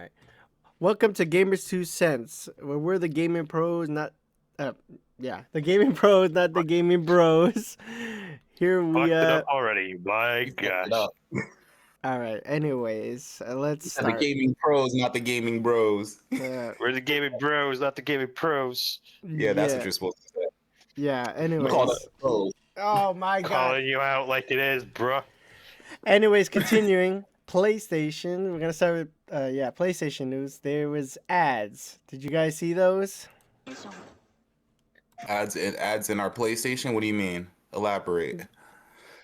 right. Welcome to Gamers Two Cents, where we're the gaming pros, not uh, the gaming pros, not the gaming bros. Here we Fucked it up already. My You fucked it gosh. up. All right. Anyways, let's You said the start. gaming pros, not the gaming bros. Uh, We're the gaming bros, not the gaming pros. Yeah, that's what yeah, you're supposed to say. yeah. I'm gonna call that Anyways, the pros. oh my god. Calling you out like it is, bruh. Anyways, continuing. PlayStation. We're gonna start with PlayStation news. There was ads. Did you guys see those? Ads in our PlayStation. What do you mean? Elaborate.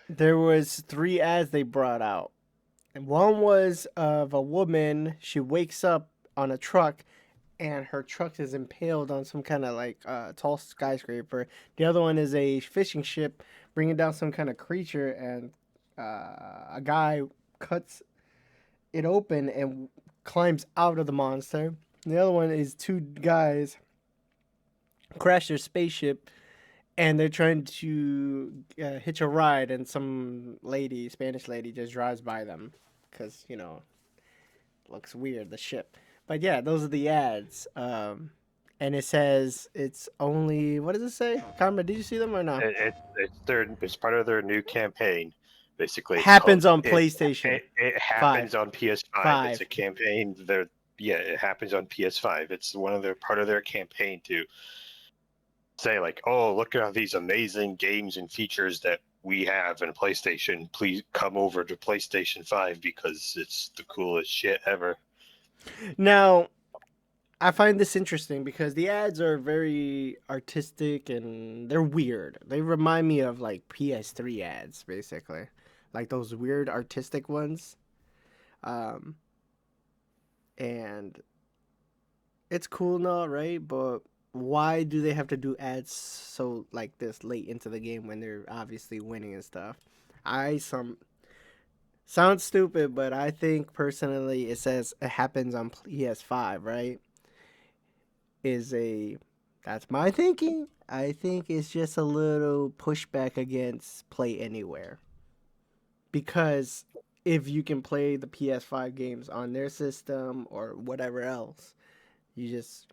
There was three ads they brought out. And one was of a woman. She wakes up on a truck, and her truck is impaled on some kind of like tall skyscraper. The other one is a fishing ship bringing down some kind of creature, and a guy cuts it open and climbs out of the monster. The other one is two guys crash their spaceship, and they're trying to hitch a ride, and some lady, Spanish lady, just drives by them because looks weird, the ship. But yeah, those are the ads. And it says it's only, what does it say? Karma, did you see them or no? It's part of their new campaign. Basically, it's Happens called- on PlayStation. It happens on PS5. It's Five. a campaign. It happens on PS5. It's part of their campaign to say like, oh, look at these amazing games and features that we have in PlayStation. Please come over to PlayStation 5 because it's the coolest shit ever. Now, I find this interesting because the ads are very artistic and they're weird. They remind me of like PS3 ads, basically, like those weird artistic ones. Um, and it's cool now, right? But why do they have to do ads so like this late into the game when they're obviously winning and stuff? Sounds stupid, but I think personally it says it happens on PS5, right? Is a That's my thinking. I think it's just a little pushback against Play Anywhere. Because if you can play the PS5 games on their system or whatever else, you just,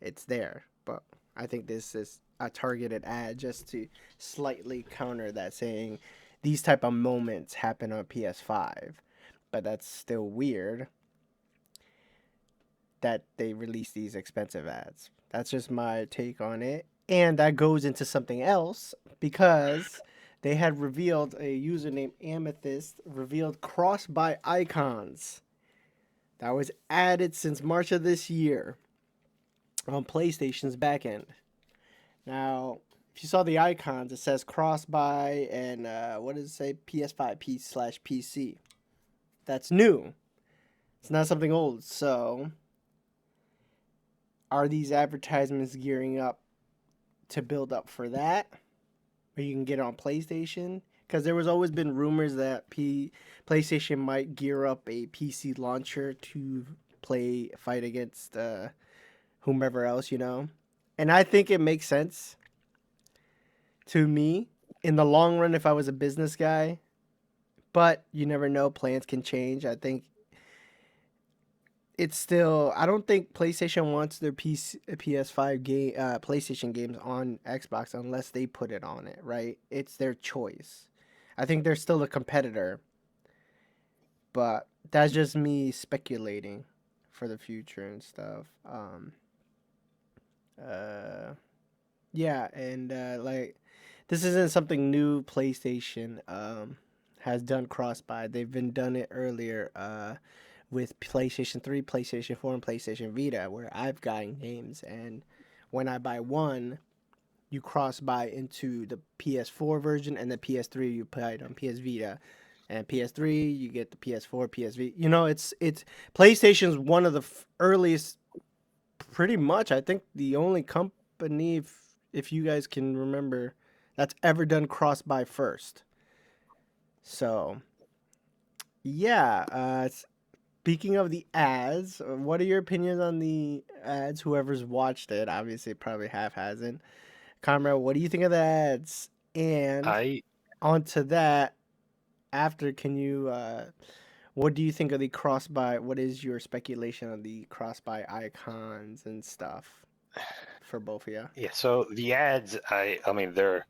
it's there. But I think this is a targeted ad just to slightly counter that, saying these type of moments happen on PS5. But that's still weird that they release these expensive ads. That's just my take on it. And that goes into something else because they had revealed a user named Amethyst, revealed cross buy icons that was added since March of this year on PlayStation's backend. Now, if you saw the icons, it says cross buy and what does it say? PS5 P/PC. That's new. It's not something old. So, are these advertisements gearing up to build up for that? Or you can get it on PlayStation? Because there was always been rumors that PlayStation might gear up a PC launcher to fight against whomever else, And I think it makes sense to me in the long run if I was a business guy. But you never know, plans can change. I think it's still, I don't think PlayStation wants their PS5 game, PlayStation games on Xbox unless they put it on it, right? It's their choice. I think they're still a competitor, but that's just me speculating for the future and stuff. Yeah, and like this isn't something new. PlayStation has done cross buy. They've been done it earlier. With PlayStation 3, PlayStation 4, and PlayStation Vita, where I've gotten games, and when I buy one, you cross buy into the PS4 version, and the PS3 you buy it on PS Vita, and PS3 you get the PS4, PSV. It's PlayStation's one of the earliest, pretty much. I think the only company, if you guys can remember, that's ever done cross buy first. So, yeah, speaking of the ads, what are your opinions on the ads? Whoever's watched it, obviously, probably half hasn't. Conrad, what do you think of the ads? And I onto that, after, can you, What do you think of the cross-buy? What is your speculation on the cross-buy icons and stuff for both of you? Yeah, so the ads, I mean, they're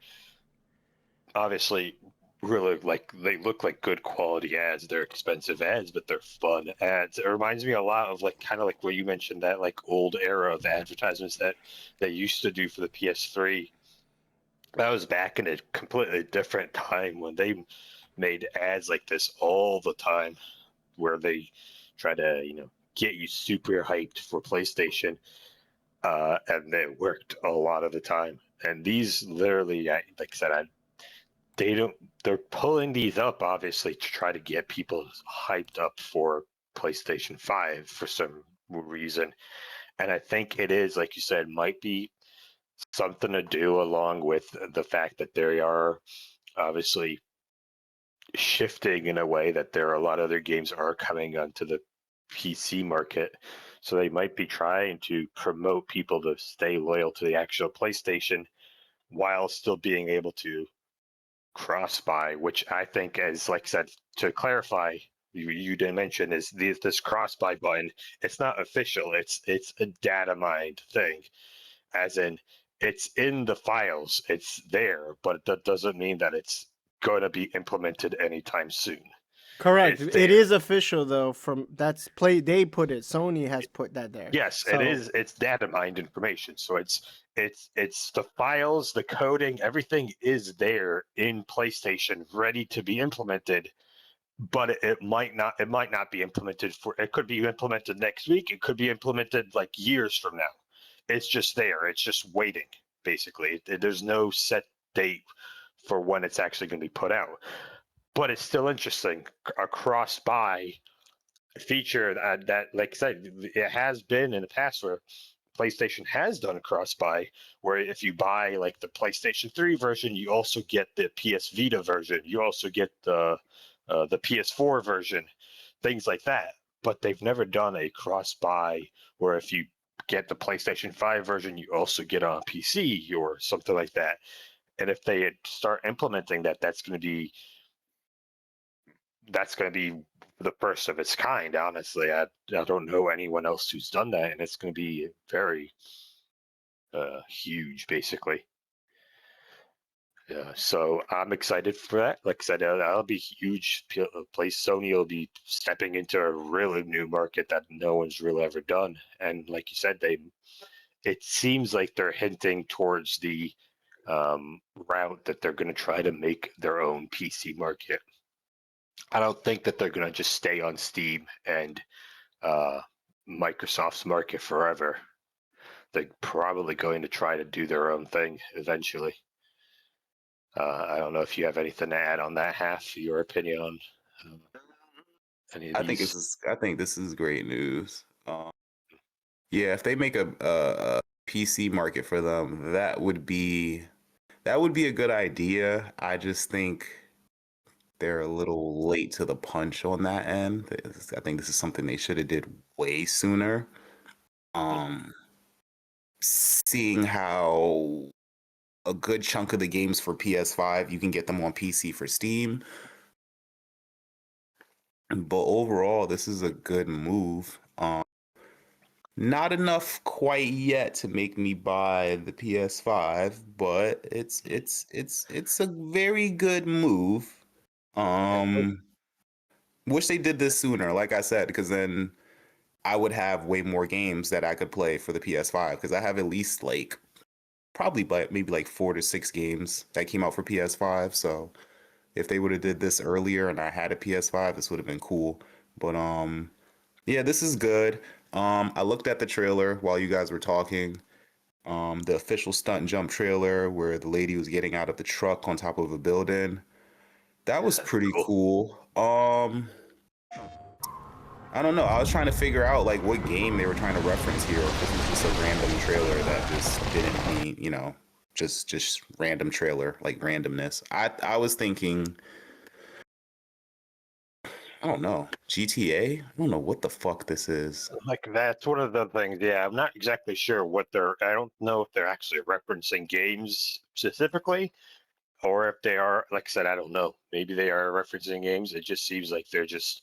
obviously really like they look like good quality ads. They're expensive ads, but they're fun ads. It reminds me a lot of like kind of like what you mentioned, that like old era of advertisements that they used to do for the PS3. That was back in a completely different time when they made ads like this all the time, where they try to get you super hyped for PlayStation, and it worked a lot of the time. And these literally, like I said, they don't. They're pulling these up obviously to try to get people hyped up for PlayStation 5 for some reason. And I think it is, like you said, might be something to do along with the fact that they are obviously shifting in a way that there are a lot of other games are coming onto the PC market. So they might be trying to promote people to stay loyal to the actual PlayStation while still being able to cross buy, which I think, as like I said, to clarify, you didn't mention is this cross buy button. It's not official. It's a data mined thing, as in it's in the files. It's there, but that doesn't mean that it's going to be implemented anytime soon. Correct. It's It there. is official though. From that's play. They put it. Sony has put that there. Yes, it So is. It's data mined information. So it's the files, the coding, everything is there in PlayStation, ready to be implemented. But it might not be implemented for. It could be implemented next week. It could be implemented like years from now. It's just there. It's just waiting. Basically, there's no set date for when it's actually going to be put out. But it's still interesting. A cross buy feature that, like I said, it has been in the past where PlayStation has done a cross buy, where if you buy like the PlayStation 3 version, you also get the PS Vita version. You also get the PS4 version, things like that. But they've never done a cross buy where if you get the PlayStation 5 version, you also get on PC or something like that. And if they start implementing that, that's going to be the first of its kind. Honestly, I don't know anyone else who's done that, and it's going to be very huge, basically. Yeah, so I'm excited for that. Like I said, that'll be huge. Place Sony will be stepping into a really new market that no one's really ever done. And like you said, it seems like they're hinting towards the route that they're going to try to make their own PC market. I don't think that they're going to just stay on Steam and uh, Microsoft's market forever. They're probably going to try to do their own thing eventually. I don't know if you have anything to add on that half, your opinion on any of these. I think this is great news. Yeah, if they make a PC market for them, that would be a good idea. I just think they're a little late to the punch on that end. I think this is something they should have did way sooner. Seeing how a good chunk of the games for PS5 you can get them on PC for Steam, but overall this is a good move. Not enough quite yet to make me buy the PS5, but it's a very good move. Wish they did this sooner, like I said, because then I would have way more games that I could play for the PS5, because I have at least like probably maybe like 4 to 6 games that came out for PS5. So if they would have did this earlier and I had a PS5, this would have been cool. But yeah, this is good. I looked at the trailer while you guys were talking. The official stunt jump trailer where the lady was getting out of the truck on top of a building. That was pretty cool. I don't know. I was trying to figure out like what game they were trying to reference here. If this was just a random trailer that just didn't mean, just random trailer, like randomness. I was thinking, I don't know, GTA? I don't know what the fuck this is. Like that's one of the things. Yeah, I'm not exactly sure what they're. I don't know if they're actually referencing games specifically, or if they are. Like I said, I don't know. Maybe they are referencing games. It just seems like they're just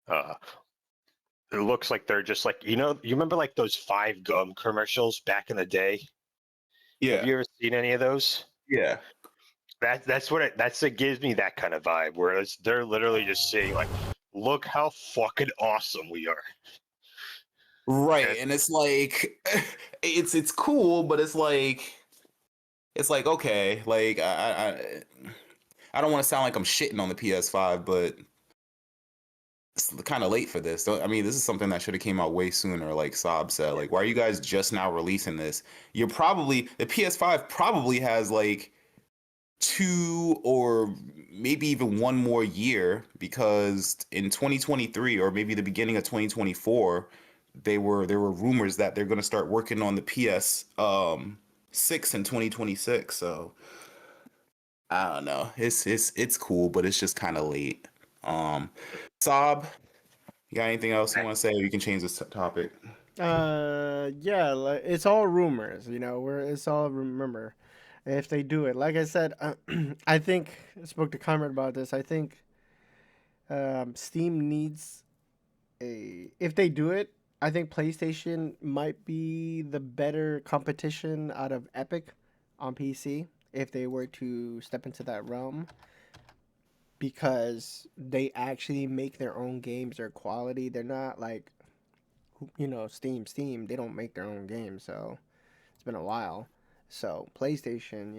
Uh, it looks like they're just like you remember like those 5 gum commercials back in the day. Have Yeah, you ever seen any of those? yeah. It gives me that kind of vibe. Whereas they're literally just saying like, "Look how fucking awesome we are." Right, And and it's like it's cool, but it's like okay, like I don't want to sound like I'm shitting on the PS5, but it's kind of late for this. I mean, this is something that should have came out way sooner. Like Saab said, like why are you guys just now releasing this? You're probably the PS5 probably has like 2 or maybe even 1 more year because in 2023 or maybe the beginning of 2024 there were rumors that they're going to start working on the PS 6 in 2026. So I don't know. It's cool, but it's just kind of late. Um, Saab, you got anything else you want to say? Or you can change this topic. Yeah, like, it's all rumors, it's all rumor. If they do it, like I said, I think I spoke to Conrad about this. I think Steam needs if they do it, I think PlayStation might be the better competition out of Epic on PC if they were to step into that realm because they actually make their own games. Their quality, they're not like Steam. They don't make their own games, so it's been a while. So PlayStation,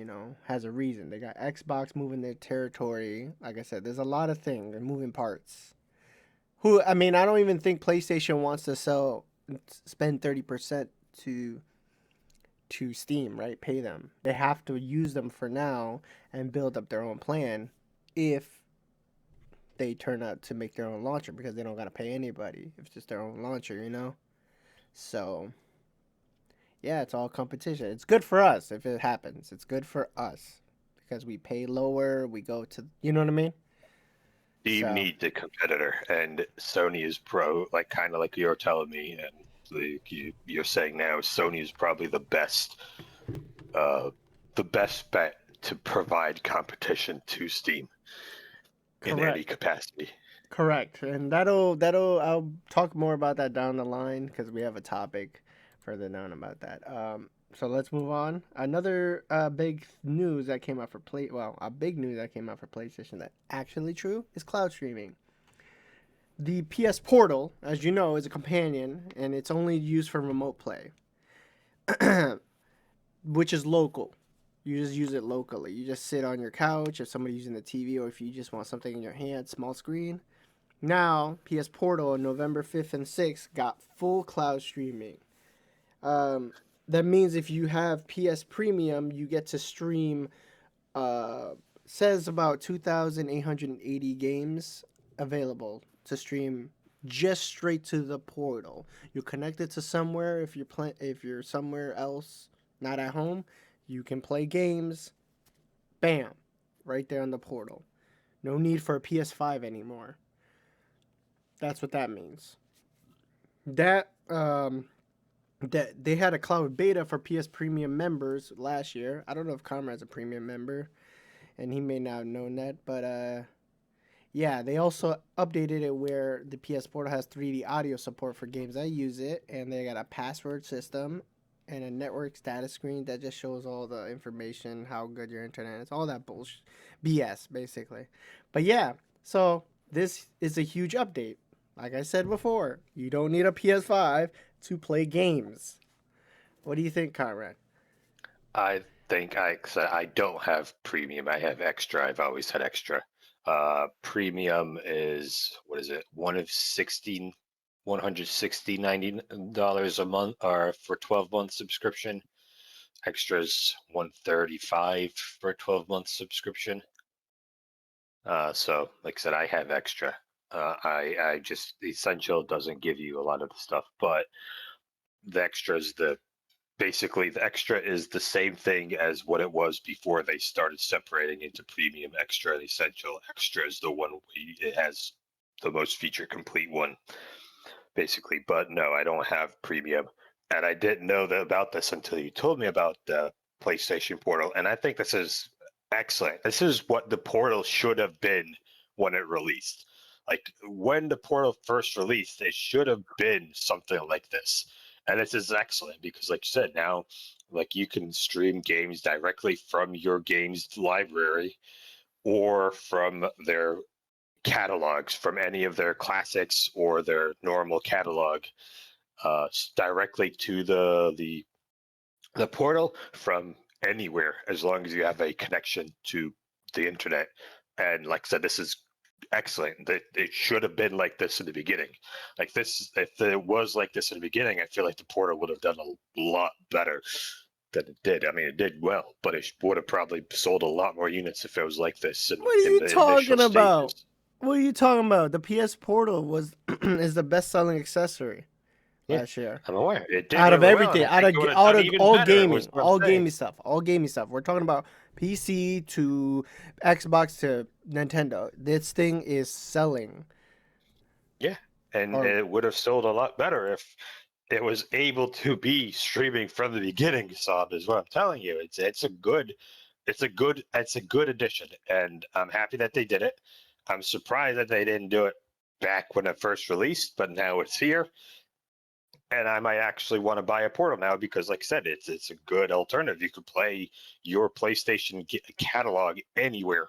has a reason. They got Xbox moving their territory. Like I said, there's a lot of things, and moving parts. I mean, I don't even think PlayStation wants to spend 30% to Steam, right? Pay them. They have to use them for now and build up their own plan if they turn out to make their own launcher because they don't got to pay anybody. If it's just their own launcher. So, yeah, it's all competition. It's good for us if it happens. It's good for us because we pay lower, we go to, you know what I mean? Steam So, needs a competitor, and Sony is like kind of like you're telling me, and you're saying now, Sony is probably uh, the best bet to provide competition to Steam in any correct. capacity. Correct, and I'll talk more about that down the line because we have a topic further down about that. So let's move on. Another big news that came out for a big news that came out for PlayStation that actually true is cloud streaming. The PS Portal, as you know, is a companion and it's only used for remote play, which is local. You just use it locally. You just sit on your couch if somebody's using the TV or if you just want something in your hand, small screen. Now, PS Portal on November 5th and 6th got full cloud streaming. Um, that means if you have PS Premium, you get to stream, uh, says about 2,880 games available to stream just straight to the portal. You're connected to somewhere if you're somewhere else, not at home, you can play games. Bam, right there on the portal. No need for a PS5 anymore. That's what that means. That they had a cloud beta for PS Premium members last year. I don't know if Conrad's a premium member, and he may not have known that, but yeah, they also updated it where the PS Portal has 3D audio support for games that use it, and they got a password system and a network status screen that just shows all the information, how good your internet is, all that bullshit, BS basically. But yeah, so this is a huge update. Like I said before, you don't need a PS5 to play games. What do you think, Conrad? I think I don't have premium. I have extra. I've always had extra. Premium is what is it? $169 a month, or for 12-month subscription. Extras 135 for a 12-month subscription. So like I said, I have extra. I just Essential doesn't give you a lot of the stuff, but the extras basically the extra is the same thing as what it was before they started separating into premium, extra, and essential. Extra is the one it has the most feature complete one, basically. But no, I don't have premium, and I didn't know about this until you told me about the PlayStation Portal, and I think this is excellent. This is what the Portal should have been when it released. Like when the Portal first released, it should have been something like this. And this is excellent because, like you said, now like you can stream games directly from your games library or from their catalogs, from any of their classics or their normal catalog, directly to the portal from anywhere, as long as you have a connection to the internet. And like I said, this is excellent. It should have been like this in the beginning. Like this, if it was like this in the beginning, I feel like the portal would have done a lot better than it did. I mean, it did well, but it would have probably sold a lot more units if it was like this What are in you the talking initial about? stages. What are you talking about? The PS Portal was is the best selling accessory Yeah. last year. I'm aware it did Out of really well, and everything, I think it would have done even all better. gaming, Was what I'm saying. all gaming stuff. We're talking about PC to Xbox to Nintendo. This thing is selling. Yeah, and Or- it would have sold a lot better if it was able to be streaming from the beginning. Saab is what I'm telling you. It's a good addition, and I'm happy that they did it. I'm surprised that they didn't do it back when it first released, but now it's here, and I might actually want to buy a Portal now because, like I said, it's a good alternative. You could play your PlayStation catalog anywhere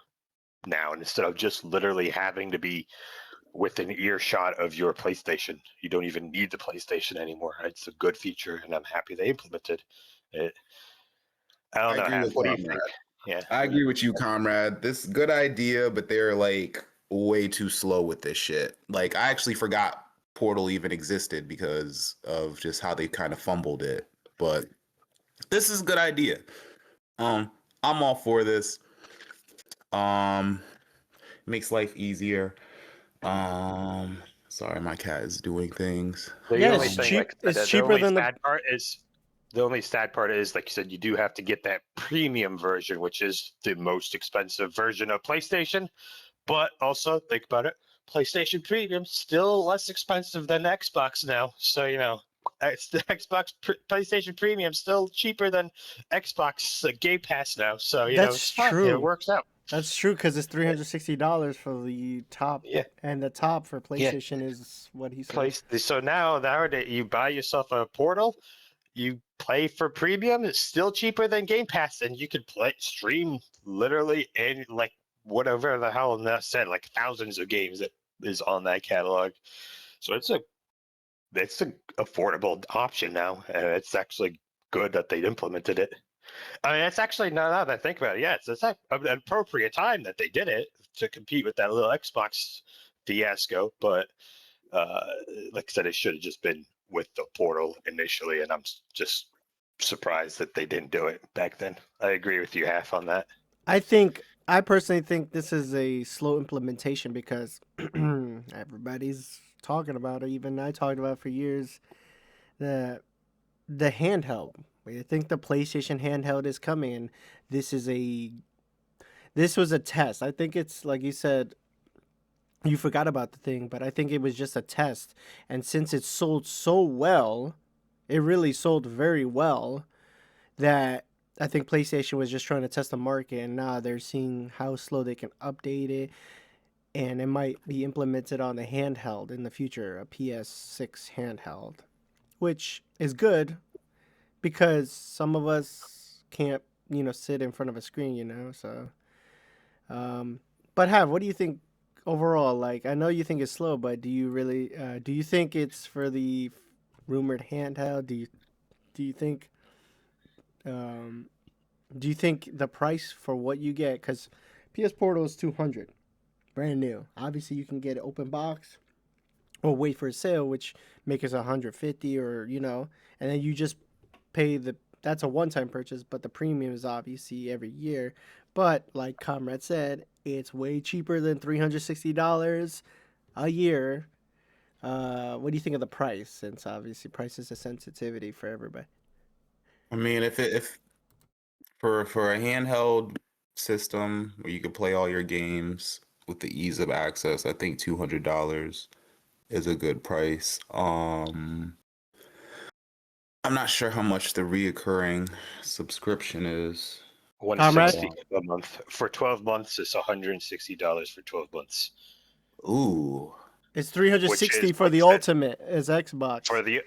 now, instead of just literally having to be within earshot of your PlayStation. You don't even need the PlayStation anymore. It's a good feature, and I'm happy they implemented it. I don't I know, agree Half. with What do you Comrade. think? Yeah. I agree with you, comrade. This is a good idea, but they're like way too slow with this shit. Like I actually forgot Portal even existed because of just how they kind of fumbled it. But this is a good idea. I'm all for this. Makes life easier. Sorry, my cat is doing things. The Yeah, only it's thing, cheap. like I said, It's cheaper than the. the only sad part is, like you said, you do have to get that premium version, which is the most expensive version of PlayStation. But also, think about it, PlayStation Premium still less expensive than Xbox now. So it's the PlayStation Premium still cheaper than Xbox Game Pass now. So That's it's fine. It true. works out. That's true because it's $360 for the top, Yeah. and the top for Yeah. PlayStation is what he said. So nowadays you buy yourself a Portal, you play for premium, it's still cheaper than Game Pass, and you could stream literally any, like, whatever the hell that said, like thousands of games that is on that catalog. So it's a affordable option now, and it's actually good that they implemented it. I mean, it's actually, now that I think about it, yeah, it's an appropriate time that they did it to compete with that little Xbox fiasco. But like I said, it should have just been with the Portal initially, and I'm just surprised that they didn't do it back then. I agree with you, Half, on that. I personally think this is a slow implementation because everybody's talking about it. Even I talked about it for years. The handheld. I think the PlayStation handheld is coming, and this was a test. I think it's like you said. You forgot about the thing, but I think it was just a test. And since it sold so well, it really sold very well, that I think PlayStation was just trying to test the market, and now they're seeing how slow they can update it, and it might be implemented on the handheld in the future, a PS6 handheld, which is good because some of us can't, sit in front of a screen, so. But what do you think overall? Like, I know you think it's slow, but do you really, do you think it's for the rumored handheld? Do you think the price for what you get, because PS Portal is $200, brand new. Obviously, you can get an open box or wait for a sale, which makes it $150, or and then you just pay that's a one-time purchase, but the premium is obviously every year. But like Comrade said, it's way cheaper than $360 a year. What do you think of the price? Since obviously price is a sensitivity for everybody. I mean, if for a handheld system where you can play all your games with the ease of access, I think $200 is a good price. I'm not sure how much the reoccurring subscription is. $160 a month for 12 months. It's $160 for 12 months. Ooh. It's which 360 is for the ultimate as Xbox. for the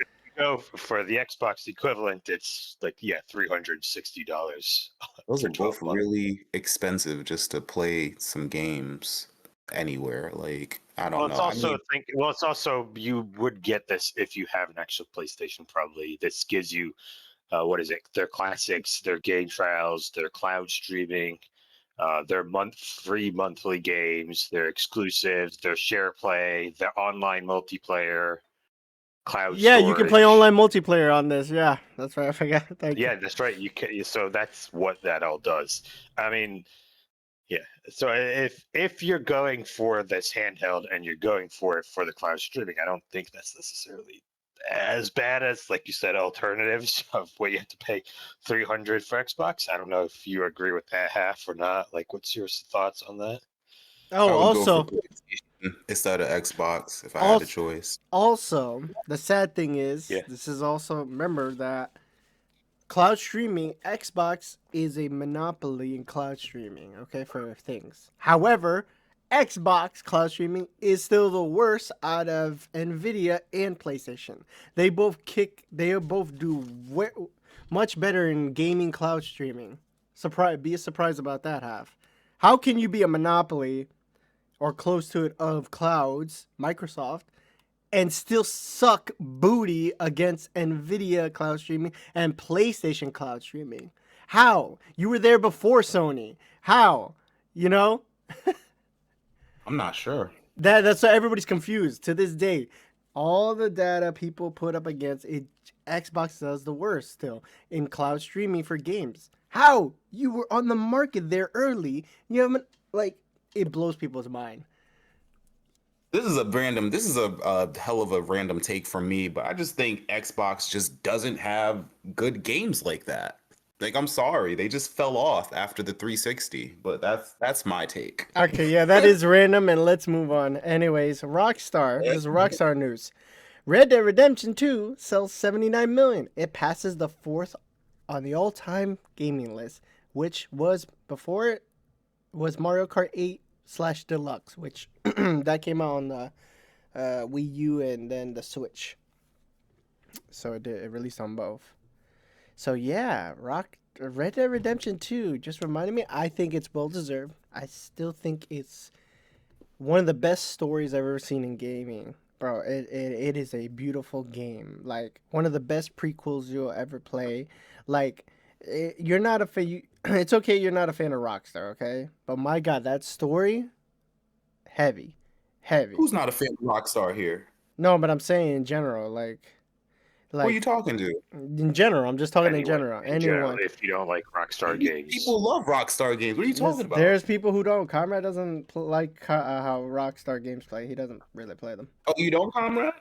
for the Xbox equivalent, it's like $360 Those for are 12 both months. really expensive just to play some games anywhere. Like, I don't know. I mean, It's also you would get this if you have an actual PlayStation. Probably this gives you what is it? Their classics, their game trials, their cloud streaming, their free monthly games, their exclusives, their share play, their online multiplayer, cloud Yeah, you can play storage. online multiplayer on this. Yeah, that's right. I forgot. Thank you. Yeah, that's right. You can. So that's what that all does. I mean, yeah. So if you're going for this handheld and you're going for it for the cloud streaming, I don't think that's necessarily as bad as, like you said, alternatives of what you have to pay 300 for Xbox. I don't know if you agree with that half or not. Like, what's your thoughts on that? Oh, I would go for also, PlayStation instead of Xbox if I had a also, choice. also, the sad thing is, Yeah. this is also remember that cloud streaming, Xbox is a monopoly in cloud streaming. Okay, for things. However, Xbox cloud streaming is still the worst out of Nvidia and PlayStation. They both do much better in gaming cloud streaming. Be surprised about that half. How can you be a monopoly or close to it of clouds, Microsoft, and still suck booty against Nvidia cloud streaming and PlayStation cloud streaming? How? You were there before Sony. How? You know? I'm not sure. That's why everybody's confused to this day. All the data people put up against it, Xbox does the worst still in cloud streaming for games. How? You were on the market there early. You haven't, like, it blows people's mind. This is a hell of a random take from me, but I just think Xbox just doesn't have good games like that. Like, I'm sorry, they just fell off after the 360, but that's my take. Okay, yeah, that is random, and let's move on. Anyways, Rockstar. This is Rockstar news. Red Dead Redemption 2 sells 79 million. It passes the fourth on the all-time gaming list, which was before it was Mario Kart 8 / Deluxe, which that came out on the Wii U and then the Switch. So it released on both. So yeah, Red Dead Redemption 2 just reminded me. I think it's well deserved. I still think it's one of the best stories I've ever seen in gaming. Bro, it is a beautiful game. Like, one of the best prequels you'll ever play. Like, you're not a fan. It's okay you're not a fan of Rockstar, okay? But my God, that story, heavy. Heavy. Who's not a fan of Rockstar here? No, but I'm saying in general, Who are you talking to? in general, I'm just talking in general. In general, Anyone. if you don't like Rockstar games, People love Rockstar games. What are you talking about? There's people who don't. Conrad doesn't like how Rockstar games play. He doesn't really play them. Oh, you don't, Comrade?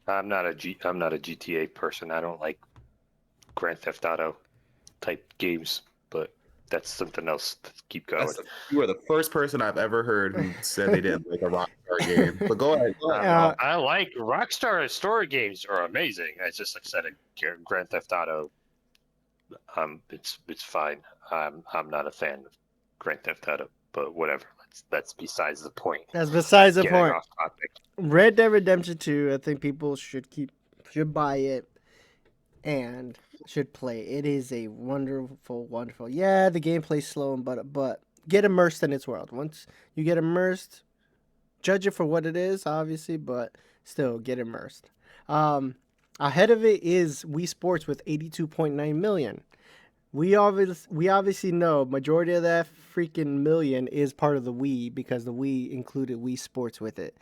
I'm not a GTA person. I don't like Grand Theft Auto type games, but that's something else. Keep going. You are the first person I've ever heard who said they didn't like a Rockstar game. But go ahead. I like Rockstar story games are amazing. It's just like I said, Grand Theft Auto. It's fine. I'm not a fan of Grand Theft Auto, but whatever. That's besides the point. That's besides the Getting point. off topic. Red Dead Redemption 2, I think people should buy it and should play. It is a wonderful, wonderful. Yeah, the gameplay's slow, but get immersed in its world. Once you get immersed, judge it for what it is, obviously, but still get immersed. Ahead of it is Wii Sports with 82.9 million. We obviously know majority of that freaking million is part of the Wii because the Wii included Wii Sports with it.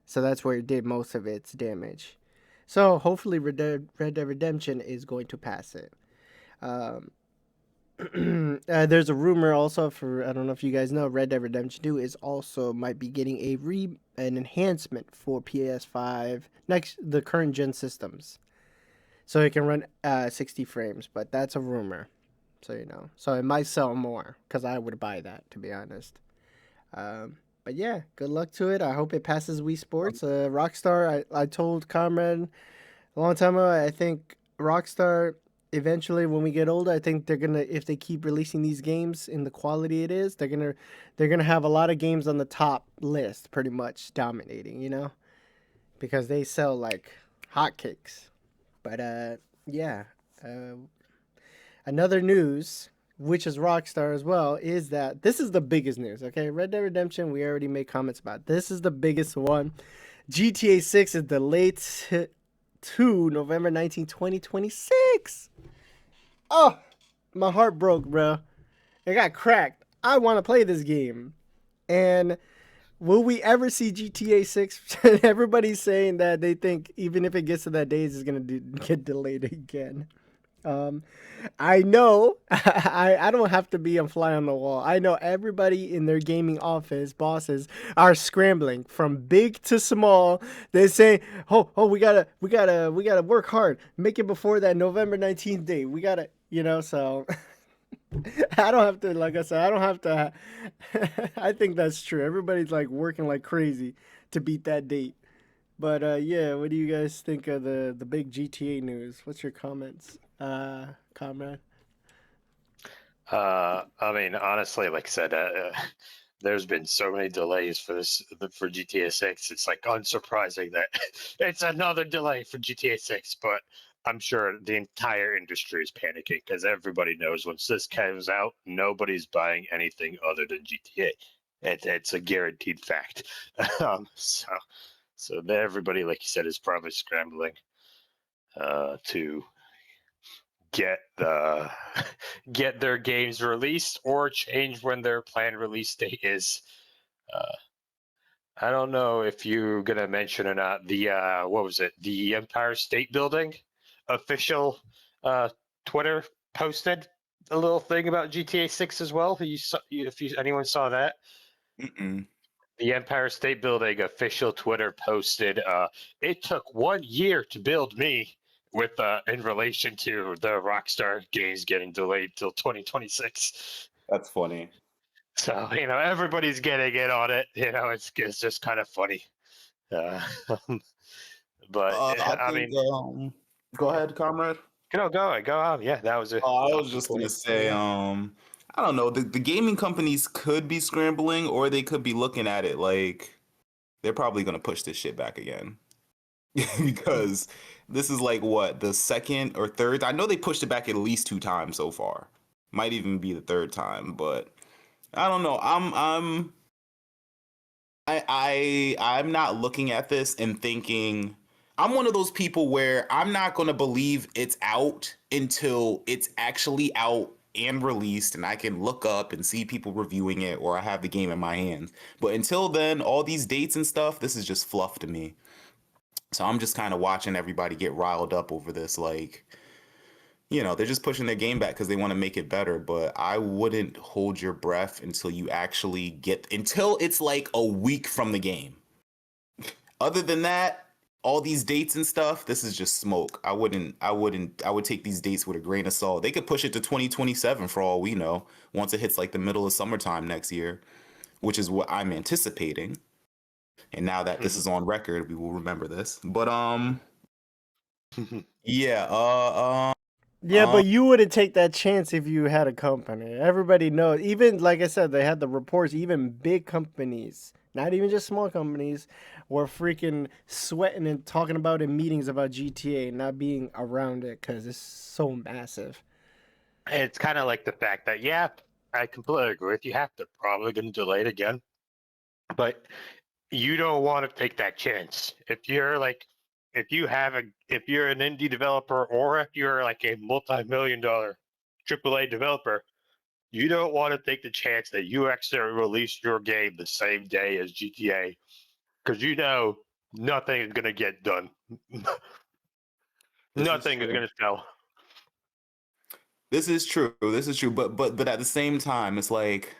So that's where it did most of its damage. So hopefully Red Dead Redemption is going to pass it. There's a rumor also for, I don't know if you guys know, Red Dead Redemption 2 is also might be getting an enhancement for PS5 the current gen systems. So it can run 60 frames, but that's a rumor. So you know. So it might sell more because I would buy that, to be honest. But yeah, good luck to it. I hope it passes Wii Sports. Rockstar, I told Comrade a long time ago, I think Rockstar eventually when we get older, I think they're gonna, if they keep releasing these games in the quality it is, they're gonna have a lot of games on the top list, pretty much dominating, because they sell like hotcakes. But yeah. Uh, Another news, which is Rockstar as well, is that this is the biggest news. Okay, Red Dead Redemption. We already made comments about. This is the biggest one. GTA 6 is delayed to November 19, 2026. Oh, my heart broke, bro. It got cracked. I want to play this game. And will we ever see GTA 6? Everybody's saying that they think even if it gets to that date, it's going to get delayed again. Um, I know I don't have to be a fly on the wall. I know everybody in their gaming office, bosses, are scrambling from big to small. They say, "Oh, we gotta work hard. Make it before that November 19th date. We gotta, so." I don't have to, like I said, I don't have to. I think that's true. Everybody's like working like crazy to beat that date. But yeah, what do you guys think of the big GTA news? What's your comments, comrade? I mean, honestly, like I said, there's been so many delays for GTA 6. It's like unsurprising that it's another delay for GTA 6, but I'm sure the entire industry is panicking because everybody knows once this comes out, nobody's buying anything other than GTA. It's a guaranteed fact. So everybody, like you said, is probably scrambling to get the get their games released or change when their planned release date is. Uh, I don't know if you're gonna mention or not the what was it? The Empire State Building official Twitter posted a little thing about GTA 6 as well. Anyone saw that? Mm-mm. The Empire State Building official Twitter posted, "It took 1 year to build me." With in relation to the Rockstar games getting delayed till 2026. That's funny. So everybody's getting in on it. It's just kind of funny. Uh, but I I think. mean, Go ahead, comrade. go on. Yeah, that was a I was talking just gonna point. say, I don't know. The gaming companies could be scrambling, or they could be looking at it like they're probably gonna push this shit back again. Because this is like what, the second or third? I know they pushed it back at least 2 times so far. Might even be the third time, but I don't know. I'm not looking at this and thinking. I'm one of those people where I'm not going to believe it's out until it's actually out and released and I can look up and see people reviewing it or I have the game in my hands. But until then, all these dates and stuff, this is just fluff to me. So I'm just kind of watching everybody get riled up over this. Like, they're just pushing their game back because they want to make it better. But I wouldn't hold your breath until you actually until it's like a week from the game. Other than that, all these dates and stuff, this is just smoke. I would take these dates with a grain of salt. They could push it to 2027 for all we know, once it hits like the middle of summertime next year, which is what I'm anticipating. And now that this is on record, we will remember this. But yeah, Yeah, but you wouldn't take that chance if you had a company. Everybody knows. Even like I said, they had the reports. Even big companies, not even just small companies, were freaking sweating and talking about in meetings about GTA, not being around it because it's so massive. It's kind of like the fact that, yeah, I completely agree with you. They're probably going to delay it again, but you don't want to take that chance. If you're an indie developer or if you're like a multi-million-dollar AAA developer, you don't want to take the chance that you actually release your game the same day as GTA because nothing is going to get done. Nothing is going to sell. This is true. This is true. But at the same time, it's like,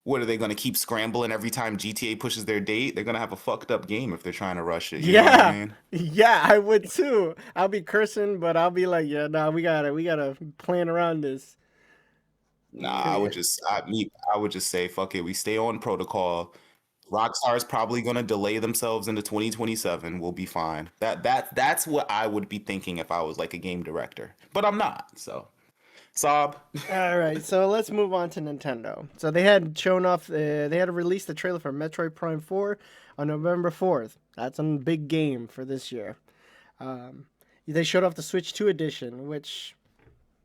what are they going to keep scrambling every time GTA pushes their date? They're going to have a fucked up game if they're trying to rush it. You know what I mean? Yeah, I would too. I'll be cursing, but I'll be like, yeah, nah, we gotta plan around this. Nah, I would just say, fuck it. We stay on protocol. Rockstar is probably going to delay themselves into 2027. We'll be fine. That's what I would be thinking if I was like a game director, but I'm not. So, Saab. All right, so let's move on to Nintendo. So they had shown off, they had released the trailer for Metroid Prime 4 on November 4th. That's a big game for this year. They showed off the Switch 2 edition, which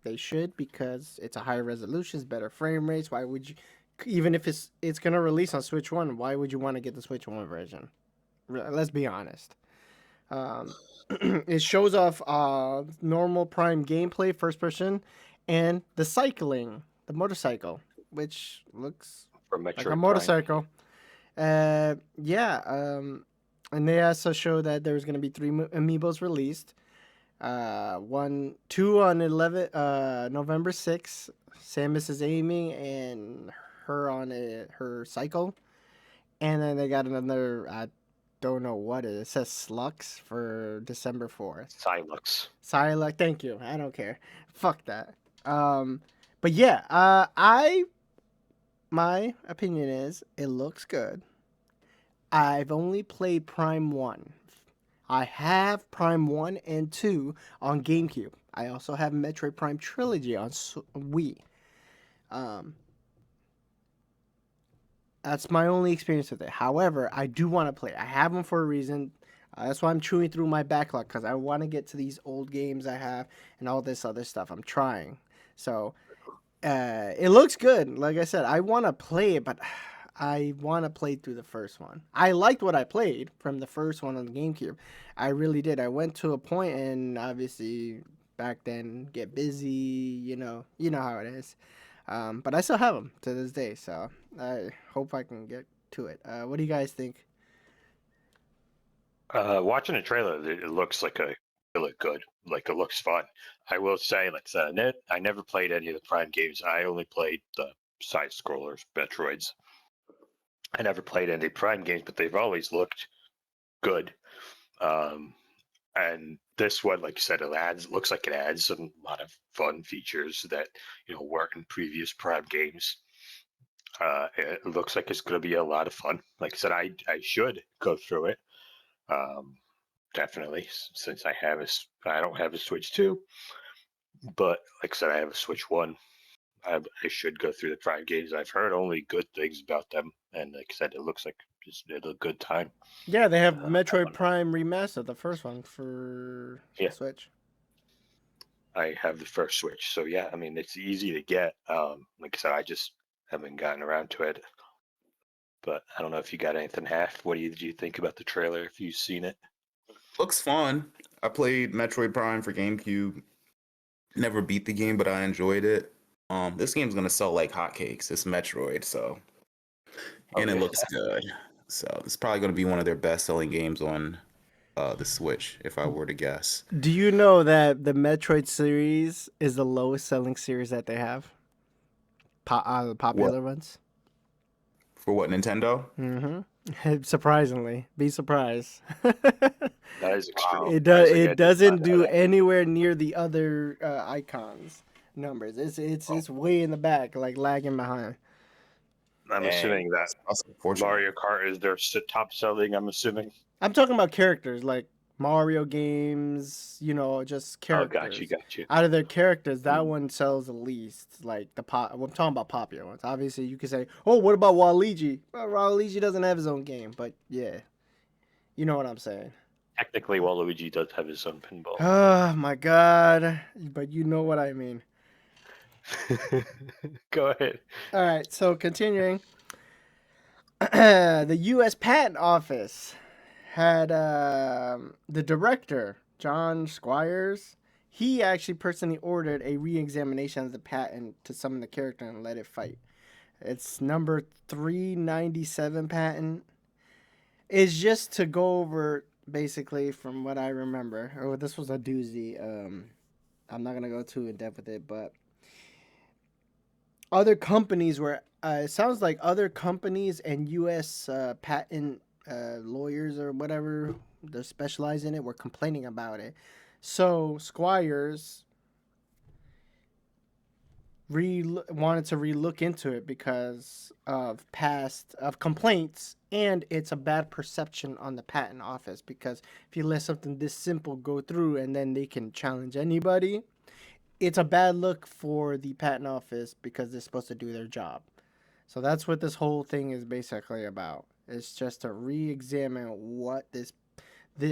they should because it's a higher resolution, it's better frame rates. Why would you, even if it's gonna release on Switch 1, why would you want to get the Switch 1 version? Let's be honest. Um, it shows off normal Prime gameplay, first person, and the cycling, the motorcycle, which looks For like Metroid a Prime. motorcycle. Yeah. And they also showed that there's going to be 3 amiibos released. Two on November 6th. Samus is aiming and her on her cycle. And then they got another, I don't know what it is. It says Slux for December 4th. Silux. Silac, thank you. I don't care. Fuck that. But yeah, my opinion is it looks good. I've only played Prime 1. I have Prime 1 and 2 on GameCube. I also have Metroid Prime Trilogy on Wii. That's my only experience with it. However, I do want to play. I have them for a reason. That's why I'm chewing through my backlog because I want to get to these old games I have and all this other stuff. I'm trying. So it looks good. Like I said, I want to play it, but I want to play through the first one. I liked what I played from the first one on the GameCube. I really did. I went to a point, and obviously back then get busy. You know how it is. But I still have them to this day, so I hope I can get to it. What do you guys think? Watching the trailer, it looks like it look good. Like it looks fun. I will say, like I said, I never played any of the Prime games. I only played the side scrollers, Metroids. I never played any Prime games, but they've always looked good. And this one, like you said, looks like it adds a lot of fun features that weren't in previous Prime games. It looks like it's going to be a lot of fun. Like I said, I should go through it. Definitely, since I don't have a Switch 2, but like I said, I have a Switch 1. I should go through the Prime games. I've heard only good things about them, and like I said, it looks like it's a good time. Yeah, they have Metroid Prime Remastered, the first one for Switch. I have the first Switch, so yeah, I mean it's easy to get. Like I said, I just haven't gotten around to it. But I don't know if you got anything half. What did you think about the trailer? If you've seen it, Looks fun. I played Metroid Prime for GameCube. Never beat the game, but I enjoyed it. This game's gonna sell like hotcakes. It's Metroid, so and it looks good. So it's probably gonna be one of their best-selling games on the Switch, if I were to guess. Do you know that the Metroid series is the lowest selling series that they have? The popular ones. For what, Nintendo? Mm-hmm. Surprisingly, be surprised. That is extreme. It doesn't do anywhere near the other icons numbers. It's way in the back, like lagging behind. I'm assuming that Mario Kart is their top selling. I'm assuming. I'm talking about characters like Mario games. Just characters. Oh, got you. Out of their characters, that one sells the least. Like I'm talking about popular ones. Obviously, you could say, "Oh, what about Waluigi?" Well, Waluigi doesn't have his own game, but yeah, you know what I'm saying. Technically, Waluigi does have his own pinball. Oh my god! But you know what I mean. Go ahead. All right, so continuing. The U.S. Patent Office had the director, John Squires. He actually personally ordered a re-examination of the patent to summon the character and let it fight. It's number 397 patent. It's just to go over, basically, from what I remember. Oh, this was a doozy. I'm not going to go too in depth with it, but other companies were, it sounds like other companies and U.S. Patent lawyers or whatever, they're specialized in it, were complaining about it. So Squires wanted to relook into it because of past of complaints, and it's a bad perception on the patent office because if you let something this simple go through and then they can challenge anybody, it's a bad look for the patent office because they're supposed to do their job. So that's what this whole thing is basically about. It's just to re-examine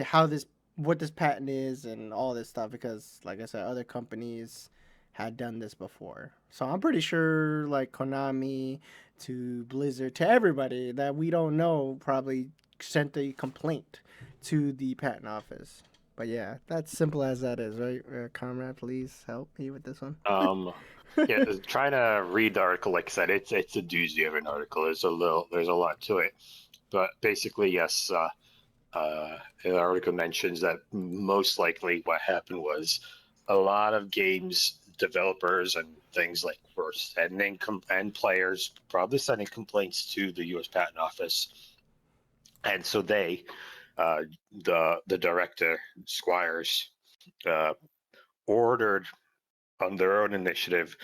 how this what this patent is and all this stuff because like I said other companies had done this before. So I'm pretty sure like Konami to Blizzard to everybody that we don't know probably sent a complaint to the patent office. But yeah, that's simple as that is, right? Comrade, please help me with this one. Yeah, trying to read the article, like I said, it's a doozy of an article. There's a lot to it, but basically, yes. The article mentions that most likely what happened was a lot of games developers and things like were sending and players probably sending complaints to the U.S. Patent Office, and so they, the director Squires, ordered on their own initiative,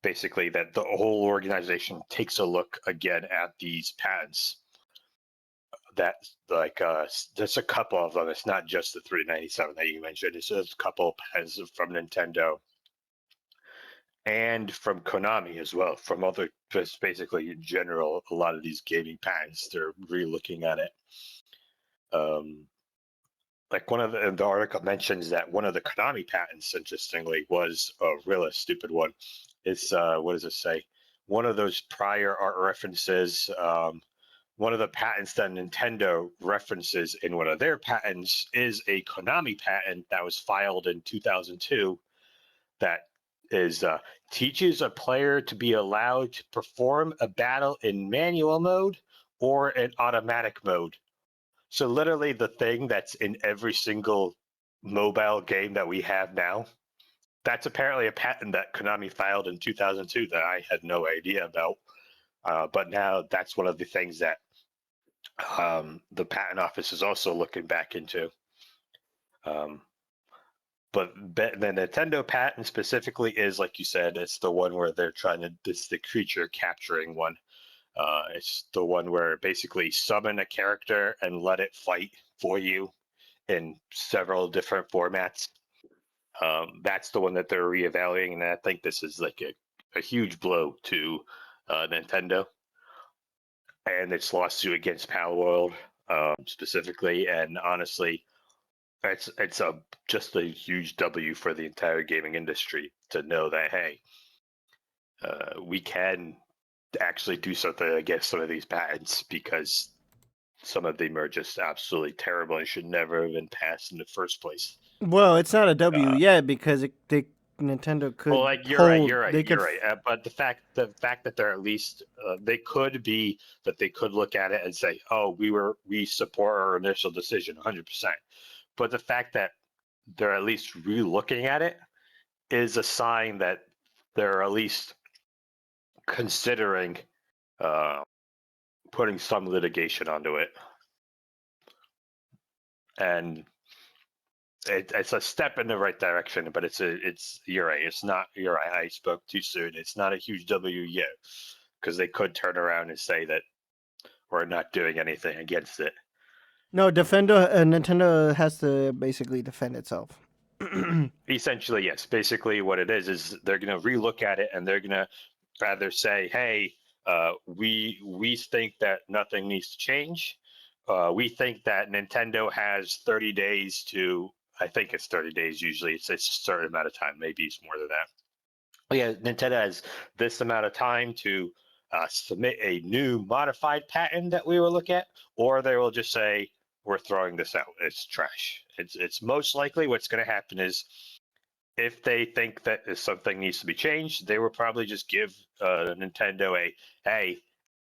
basically that the whole organization takes a look again at these patents. That like there's a couple of them. It's not just the 397 that you mentioned. It's a couple patents from Nintendo and from Konami as well. From other, just basically in general, a lot of these gaming patents, they're re-looking at it. Like one of the article mentions that one of the Konami patents, interestingly, was a really stupid one. It's what does it say? One of those prior art references. One of the patents that Nintendo references in one of their patents is a Konami patent that was filed in 2002 that is teaches a player to be allowed to perform a battle in manual mode or in automatic mode. So literally the thing that's in every single mobile game that we have now, that's apparently a patent that Konami filed in 2002 that I had no idea about. But now that's one of the things that the patent office is also looking back into. But the Nintendo patent specifically is, like you said, it's the one where they're trying to, it's the creature capturing one. It's the one where basically summon a character and let it fight for you in several different formats. That's the one that they're reevaluating, and I think this is like a huge blow to Nintendo and its lawsuit against Palworld specifically. And honestly, it's just a huge W for the entire gaming industry to know that, hey, we can actually do something against some of these patents because some of them are just absolutely terrible and should never have been passed in the first place. Well, it's not a W yet because Nintendo could well, like you're right. But the fact that they're at least they could be that they could look at it and say, oh, we support our initial decision 100%. But the fact that they're at least re-looking at it is a sign that they're at least considering putting some litigation onto it. And it's a step in the right direction, but you're right. It's not, you're right. I spoke too soon. It's not a huge W yet because they could turn around and say that we're not doing anything against it. No, Nintendo has to basically defend itself. Essentially, yes. Basically, what it is they're going to relook at it and they're going to rather say, "Hey, we think that nothing needs to change. We think that Nintendo has 30 days to. I think it's 30 days usually. It's a certain amount of time. Maybe it's more than that. But yeah, Nintendo has this amount of time to submit a new modified patent that we will look at, or they will just say." We're throwing this out. It's trash. It's most likely what's going to happen is if they think that something needs to be changed, they will probably just give Nintendo hey,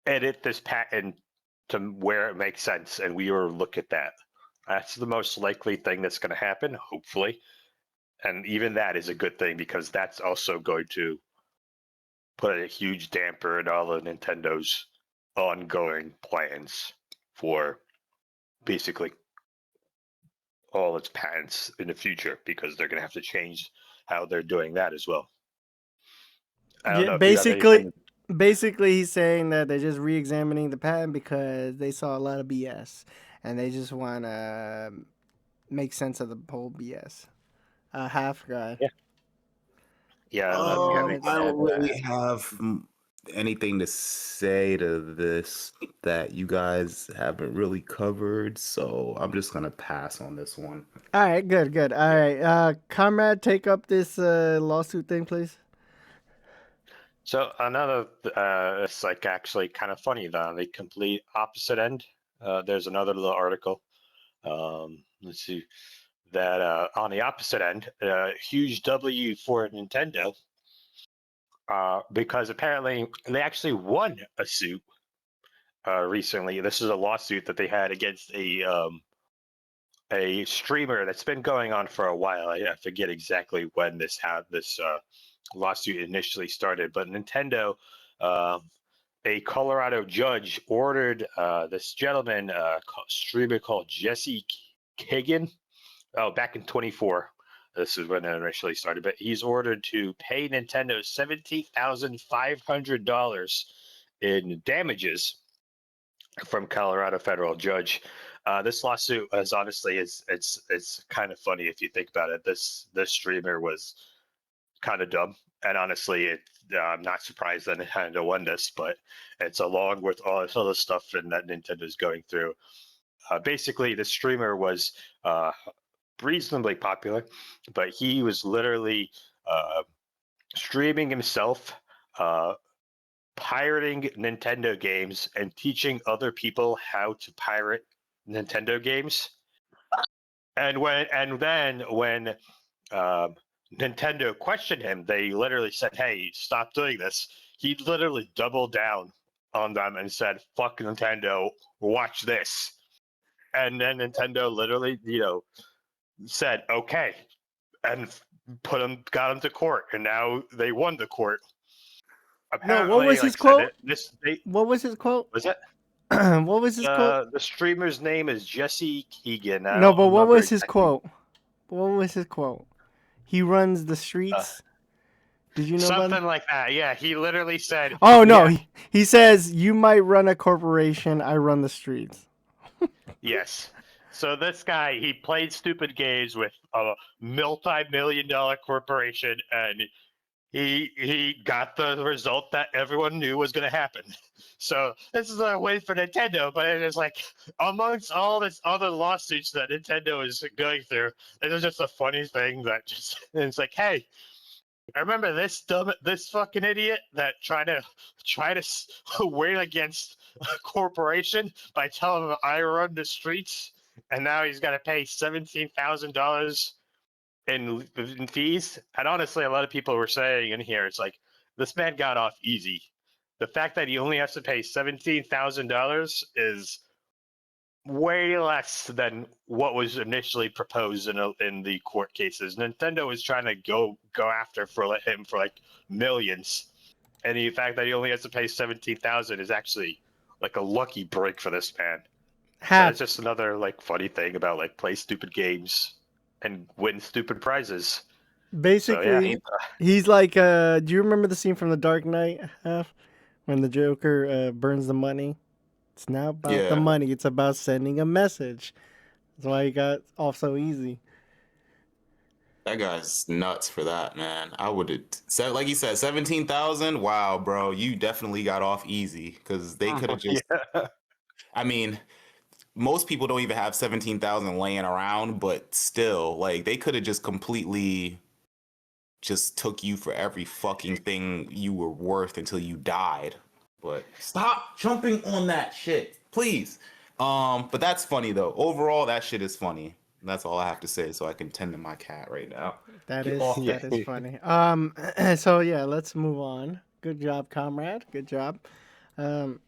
edit this patent to where it makes sense, and we will look at that. That's the most likely thing that's going to happen, hopefully. And even that is a good thing because that's also going to put a huge damper in all of Nintendo's ongoing plans for basically all its patents in the future because they're going to have to change how they're doing that as well. I don't Yeah, know if you have anything. basically, he's saying that they're just re-examining the patent because they saw a lot of BS, and they just want to make sense of the whole BS. Half guy. Yeah, yeah, I don't know if you have anything I to add don't to really that. have anything to say to this that you guys haven't really covered, so I'm just gonna pass on this one. All right, good, good. All right, comrade, take up this lawsuit thing, please. So another, it's like actually kind of funny though. On the complete opposite end, there's another little article. Let's see that on the opposite end, huge W for Nintendo, because apparently they actually won a suit recently. This is a lawsuit that they had against a streamer that's been going on for a while. I forget exactly when this lawsuit initially started, but Nintendo, uh, a Colorado judge ordered this gentleman, streamer called Jesse Kagan. Oh, back in 24. This is when it initially started, but he's ordered to pay Nintendo $17,500 in damages from Colorado federal judge. This lawsuit is honestly it's kind of funny if you think about it. This streamer was kind of dumb, and honestly, I'm not surprised that Nintendo won this, but it's along with all this other stuff that Nintendo's going through. Basically, the streamer was reasonably popular, but he was literally streaming himself, uh, pirating Nintendo games, and teaching other people how to pirate Nintendo games. And then when Nintendo questioned him, they literally said, "Hey, stop doing this." He literally doubled down on them and said, "Fuck Nintendo, watch this." And then Nintendo literally, said, "Okay," and got him to court, and now they won the court. No, what Apparently, was like his I said, quote? What was his quote? was it. What was his quote? The streamer's name is Jesse Keegan. I No, don't but what remember was his exactly. quote? What was his quote? He runs the Uh, streets. Did you know about Something it? like that. Yeah, he literally said, Oh no, "Yeah, he says you might run a corporation, I run the streets. yes." So this guy, he played stupid games with a multi-million-dollar corporation, and he got the result that everyone knew was going to happen. So this is a win for Nintendo, but it is like amongst all this other lawsuits that Nintendo is going through, it is just a funny thing that just it's like, hey, I remember this fucking idiot that try to win against a corporation by telling them I run the streets, and now he's got to pay $17,000 in fees. And honestly, a lot of people were saying in here, it's like this man got off easy. The fact that he only has to pay $17,000 is way less than what was initially proposed in the court cases. Nintendo was trying to go after for him for like millions, and the fact that he only has to pay 17,000 is actually like a lucky break for this man. But it's Half. just another like funny thing about like play stupid games and win stupid prizes. So yeah, Basically, he's like, do you remember the scene from The Dark Knight, Half, when the Joker burns the money? It's not about the Yeah, money, it's about sending a message. That's why he got off so easy. that guy's nuts for that, man. I would have said, like you said, 17,000. Wow, bro, you definitely got off easy because they could have just. yeah, I mean, most people don't even have 17,000 laying around, but still, like they could have just completely just took you for every fucking thing you were worth until you died. But stop jumping on that shit, please. But that's funny though. Overall, that shit is funny. That's all I have to say. So I can tend to my cat right now. That Get is off yeah. that is funny. So yeah, let's move on. Good job, comrade. Good job. Um,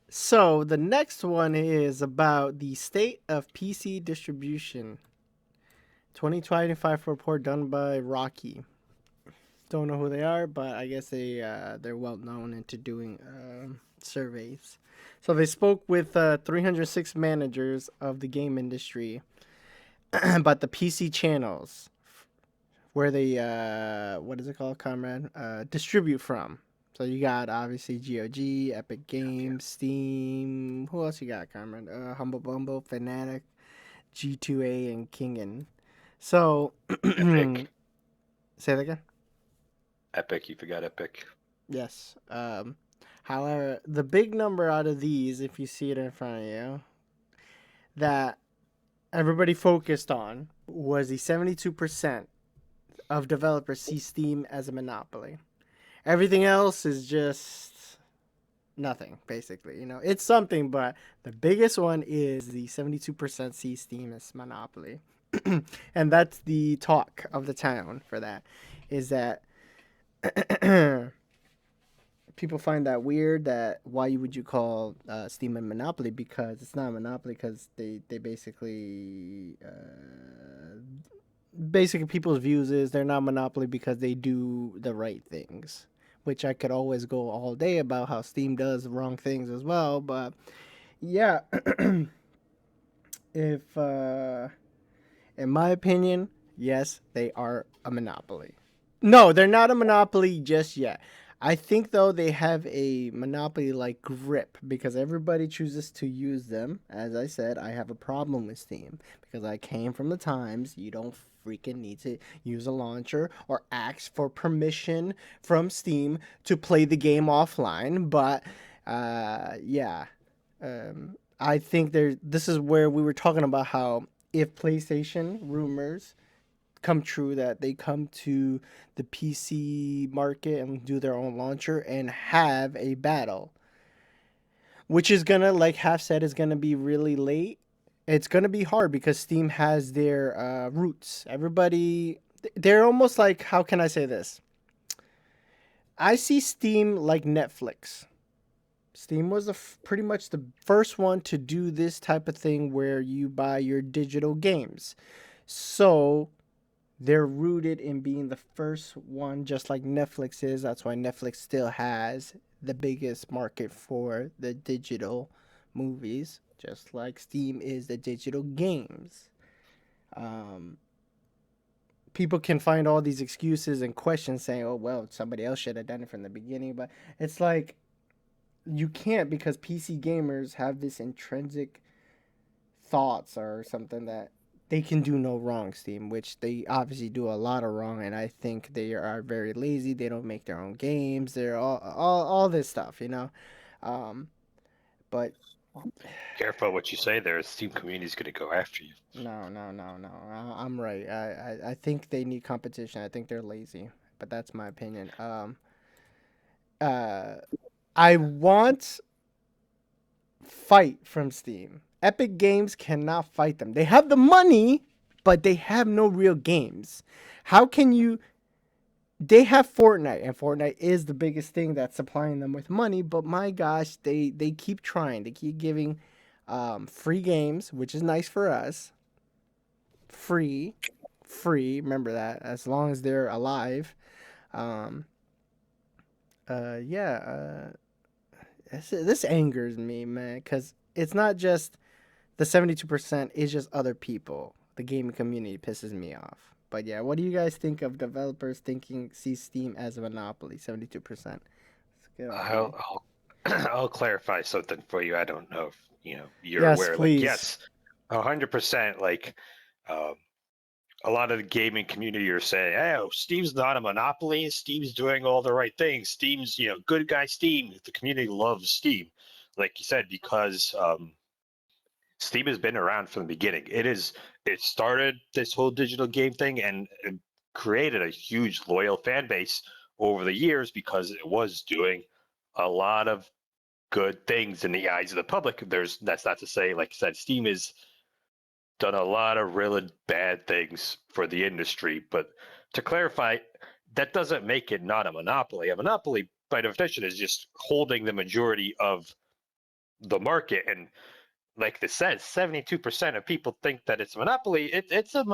so the next one is about the state of PC distribution. 2025 report done by Rocky. Don't know who they are, but I guess they're well known into doing surveys. So they spoke with 306 managers of the game industry about the PC channels where they what is it called, Comrade? Distribute from. So you got obviously GOG, Epic Games, Steam. Who else you got, Comrade? Humble Bumble, Fnatic, G2A, and Kingen. So Epic. say that again. Epic. You forgot Epic. Yes. However, the big number out of these, if you see it in front of you, that everybody focused on was the 72% of developers see Steam as a monopoly. Everything else is just nothing, basically. You know, it's something, but the biggest one is the 72% see Steam as monopoly. And that's the talk of the town for that, is that people find that weird, that why would you call Steam a monopoly, because it's not a monopoly, because they basically people's views is they're not monopoly because they do the right things, which I could always go all day about how Steam does wrong things as well. But yeah, if in my opinion, yes, they are a monopoly. No, they're not a monopoly just yet. I think though they have a monopoly like grip because everybody chooses to use them. As I said, I have a problem with Steam because I came from the times you don't freaking need to use a launcher or ask for permission from Steam to play the game offline. But yeah, I think this is where we were talking about how if PlayStation rumors come true that they come to the PC market and do their own launcher and have a battle, which is gonna, like Half said, is gonna be really late. It's gonna be hard because Steam has their roots. They're almost like, how can I say this? I see Steam like Netflix. Steam was pretty much the first one to do this type of thing where you buy your digital games. So they're rooted in being the first one, just like Netflix is. That's why Netflix still has the biggest market for the digital movies, just like Steam is the digital games. Um, People can find all these excuses and questions saying, oh, well, somebody else should have done it from the beginning. But it's like, you can't, because PC gamers have this intrinsic thoughts or something that they can do no wrong, Steam, which they obviously do a lot of wrong, and I think they are very lazy. They don't make their own games. They're all this stuff, you know. Um, but Careful what you say there. The Steam community is going to go after you. no. I'm right. I think they need competition. I think they're lazy, but that's my opinion. Uh, I want fight from Steam. Epic Games cannot fight them. They have the money, but they have no real games. How can you? They have Fortnite, and Fortnite is the biggest thing that's supplying them with money. But my gosh, they keep trying. They keep giving free games, which is nice for us. Free. Remember that. As long as they're alive. Um, yeah. This angers me, man, because it's not just the 72%, it's just other people. The gaming community pisses me off. But yeah, what do you guys think of developers see Steam as a monopoly? 72%. I'll clarify something for you. I don't know if you're Yes, aware. please. Like, yes, 100%. Like, a lot of the gaming community are saying, "Oh, Steam's not a monopoly. Steam's doing all the right things. Steam's, good guy Steam." The community loves Steam, like you said, because Steam has been around from the beginning. It started this whole digital game thing and it created a huge loyal fan base over the years because it was doing a lot of good things in the eyes of the public. That's not to say, like I said, Steam has done a lot of really bad things for the industry. But to clarify, that doesn't make it not a monopoly. A monopoly, by definition, is just holding the majority of the market. And like this says, 72% of people think that it's a monopoly. It is a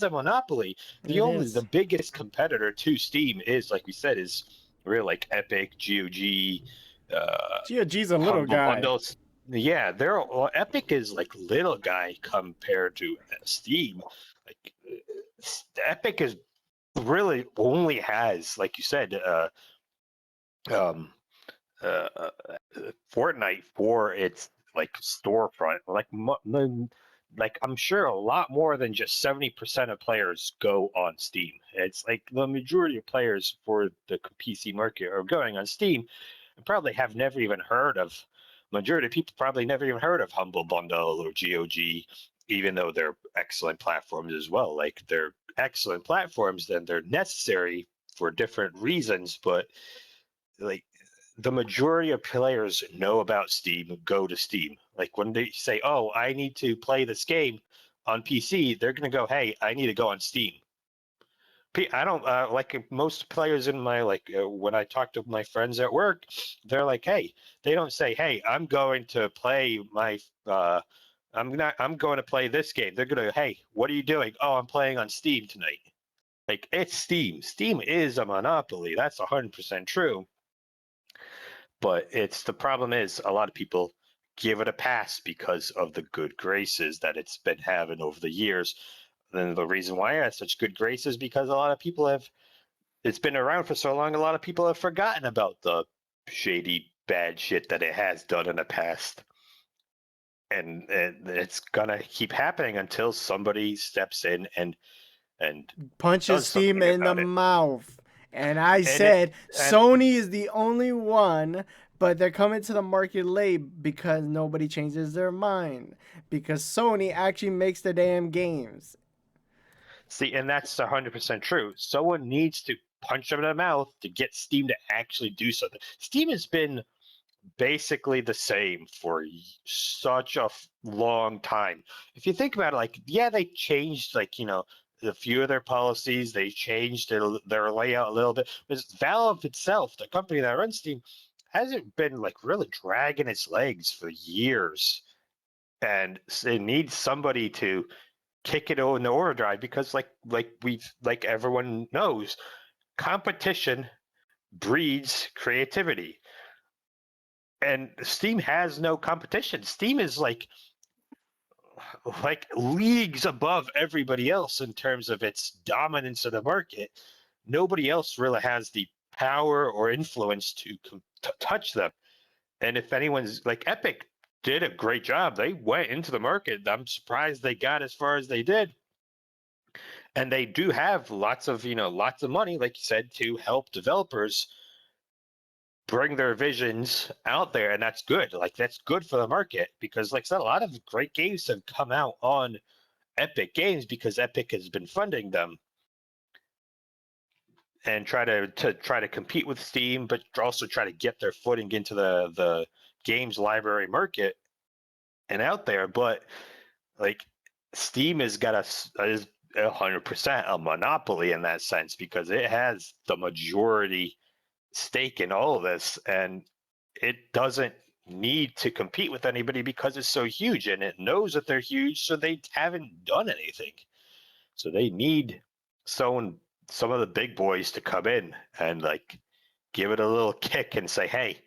monopoly. The biggest competitor to Steam is, like we said, is real, like Epic, GOG. GOG's a little guy. Bundles. Yeah, Epic is like little guy compared to Steam. Like Epic is really only has, like you said, um, uh, uh, Fortnite for its like storefront. Like I'm sure a lot more than just 70% of players go on Steam. It's like the majority of players for the PC market are going on Steam, and probably have never even heard of. Majority of people probably never even heard of Humble Bundle or GOG, even though they're excellent platforms as well. Like they're excellent platforms, and they're necessary for different reasons, but like the majority of players know about Steam, go to Steam. Like when they say, "Oh, I need to play this game on PC," they're going to go, "Hey, I need to go on Steam." I don't like most players in my when I talk to my friends at work, they're like, "Hey," they don't say, "Hey, I'm going to play my I'm going to play this game." They're going to, "Hey, what are you doing?" "Oh, I'm playing on Steam tonight." Like it's Steam. Steam is a monopoly. That's 100% true. But it's the problem is a lot of people give it a pass because of the good graces that it's been having over the years. And the reason why it has such good graces is because a lot of people have it's been around for so long, a lot of people have forgotten about the shady bad shit that it has done in the past. And it's gonna keep happening until somebody steps in and Punches does Steam something in the about it. mouth. And I And it said and Sony is the only one, but they're coming to the market late because nobody changes their mind. Because Sony actually makes the damn games. See, and that's 100% true. Someone needs to punch them in the mouth to get Steam to actually do something. Steam has been basically the same for such a long time. If you think about it, like, yeah, they changed, a few of their policies, they changed their layout a little bit. But Valve itself, the company that runs Steam, hasn't been like really dragging its legs for years. And it needs somebody to kick it in the overdrive because like everyone knows, competition breeds creativity, and Steam has no competition. Steam is like leagues above everybody else in terms of its dominance of the market. Nobody else really has the power or influence to touch them. And if anyone's like Epic did a great job, they went into the market. I'm surprised they got as far as they did, and they do have lots of money, like you said, to help developers bring their visions out there, and that's good. Like that's good for the market because, like I said, a lot of great games have come out on Epic Games because Epic has been funding them and try to compete with Steam, but also try to get their footing into the games library market and out there. But like Steam has got is 100% a monopoly in that sense because it has the majority stake in all of this, and it doesn't need to compete with anybody because it's so huge, and it knows that they're huge, so they haven't done anything. So they need someone, some of the big boys, to come in and like give it a little kick and say, "Hey,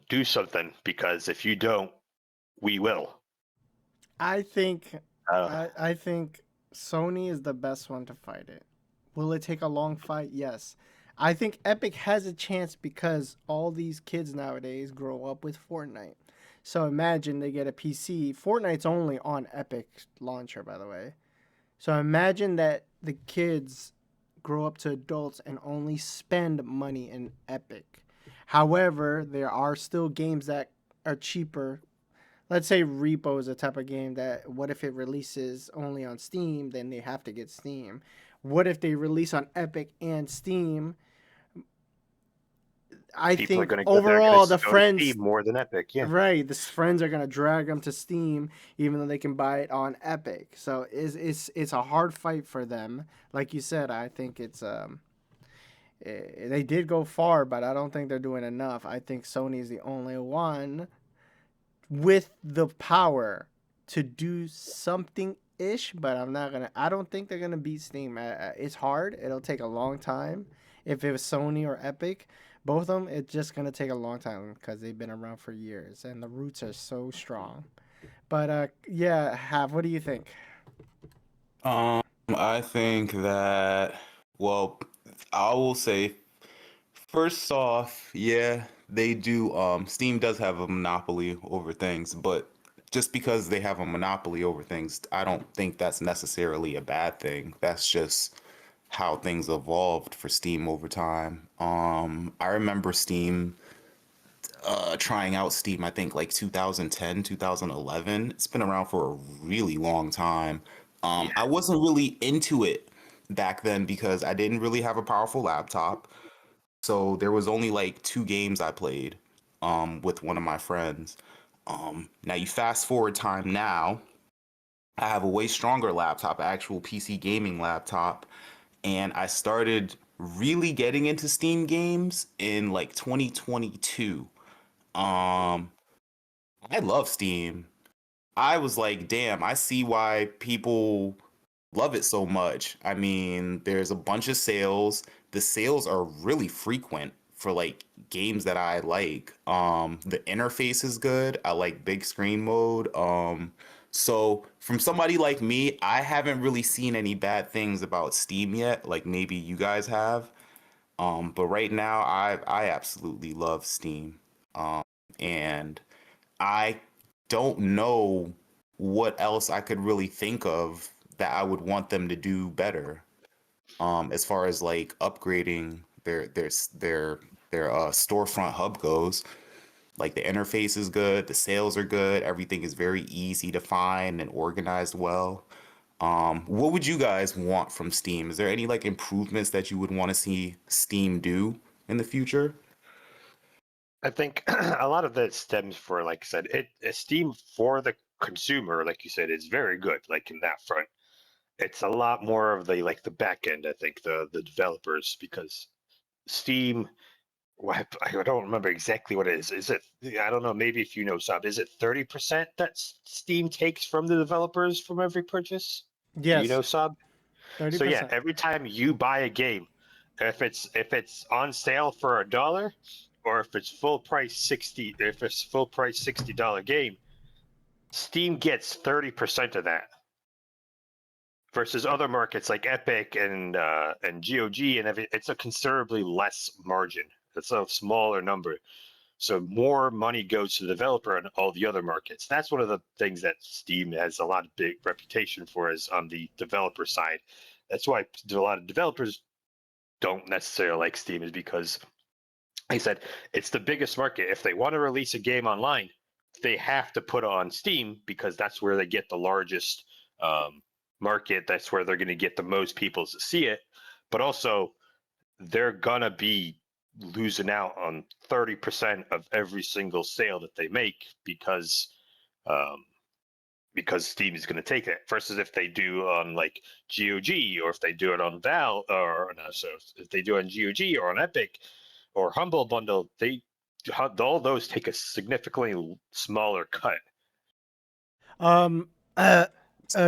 do something, because if you don't, we will." I think Uh, I think Sony is the best one to fight it. Will it take a long fight? Yes. I think Epic has a chance because all these kids nowadays grow up with Fortnite. So imagine they get a PC. Fortnite's only on Epic launcher, by the way. So imagine that the kids grow up to adults and only spend money in Epic. However, there are still games that are cheaper. Let's say Repo is a type of game that, what if it releases only on Steam? Then they have to get Steam. What if they release on Epic and Steam? I People are think going to go. They're going overall to the go to Steam friends, more than Epic. Yeah. right, the friends are gonna drag them to Steam, even though they can buy it on Epic. So it's a hard fight for them. Like you said, I think they did go far, but I don't think they're doing enough. I think Sony is the only one with the power to do something ish, but I don't think they're gonna beat Steam. It's hard. It'll take a long time. If it was Sony or Epic, both of them, it's just gonna take a long time because they've been around for years and the roots are so strong. But yeah, Have, what do you think? I think that Well, I will say first off, yeah, they do. Steam does have a monopoly over things, but just because they have a monopoly over things, I don't think that's necessarily a bad thing. That's just how things evolved for Steam over time. I remember Steam trying out Steam, I think like 2010, 2011. It's been around for a really long time. Yeah. I wasn't really into it back then because I didn't really have a powerful laptop. So there was only like two games I played with one of my friends. Now you fast forward time now, I have a way stronger laptop, actual PC gaming laptop, and I started really getting into Steam games in like 2022. Um, I love Steam. I was like, damn, I see why people love it so much. I mean, there's a bunch of sales. The sales are really frequent for like games that I like. The interface is good. I like big screen mode. So from somebody like me, I haven't really seen any bad things about Steam yet, like maybe you guys have. But right now I absolutely love Steam. And I don't know what else I could really think of that I would want them to do better. As far as like upgrading their storefront hub goes, like the interface is good, the sales are good, everything is very easy to find and organized well. What would you guys want from Steam? Is there any like improvements that you would want to see Steam do in the future? I think a lot of that stems for, like I said, Steam for the consumer, like you said, is very good. Like in that front, it's a lot more of the like the back end. I think the developers, because Steam, I don't remember exactly what it is. Is it? I don't know. Maybe if you know, Sab, is it 30% that Steam takes from the developers from every purchase? Do you Yes, know, Sab? So yeah, 30%. every time you buy a game, if it's on sale for $1, or if it's full price 60, if it's full price $60 game, Steam gets 30% of that. Versus other markets like Epic and GOG and it's a considerably less margin. It's a smaller number. So more money goes to the developer and all the other markets. That's one of the things that Steam has a lot of big reputation for, is on the developer side. That's why a lot of developers don't necessarily like Steam, is because, like I said, it's the biggest market. If they want to release a game online, they have to put it on Steam because that's where they get the largest um, market. That's where they're going to get the most people to see it. But also, they're gonna be losing out on 30% of every single sale that they make um, because Steam is going to take it. Versus if they do on like GOG, or if they do it on Val, or no, so if they do it on GOG or on Epic or Humble Bundle, all those take a significantly smaller cut. Um, uh,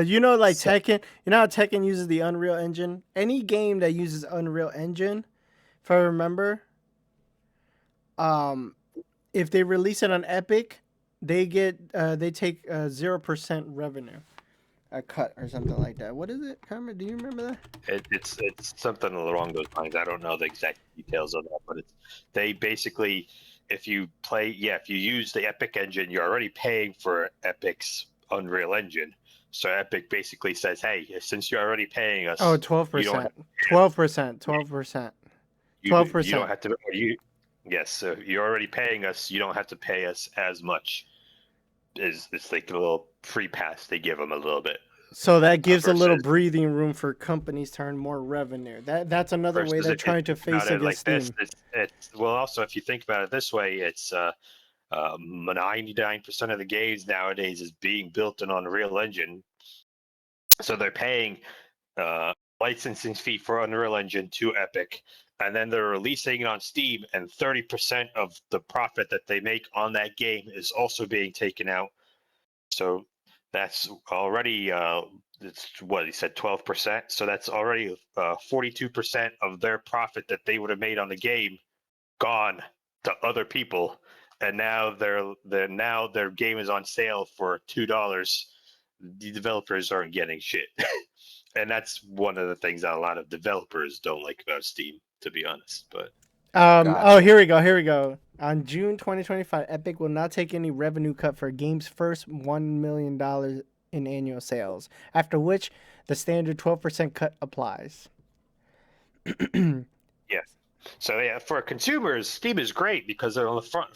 you know, like So, Tekken. You know how Tekken uses the Unreal Engine. Any game that uses Unreal Engine, if I remember, um, if they release it on Epic, they take 0% revenue, a cut or something like that. What is it, Carmen? Do you remember that? It's something along those lines. I don't know the exact details of that, but they basically, if you use the Epic engine, you're already paying for Epic's Unreal Engine. So Epic basically says, hey, since you're already paying Oh, us, you don't have 12%. 12%. 12%. you don't 12%. have to you yes, so you're already paying us. You don't have to pay us as much. It's like a little free pass they give them a little bit So that gives a little versus breathing room for companies to earn more revenue. That's another way they're if trying you to think about face it against like this. Steam. It's well, also if you think about it this way, it's 99% of the games nowadays is being built in Unreal Engine, so they're paying licensing fee for Unreal Engine to Epic, and then they're releasing it on Steam, and 30% of the profit that they make on that game is also being taken out. So that's already it's what he said, 12%. So that's already 42% of their profit that they would have made on the game gone to other people, and now now their game is on sale for $2. The developers aren't getting shit. and that's one of the things that a lot of developers don't like about Steam, to be honest. But Oh, Gotcha. here we go. Here we go. On June 2025, Epic will not take any revenue cut for games' first $1 million in annual sales, after which the standard 12% cut applies. yeah. So yeah, for consumers, Steam is great because they're on the front.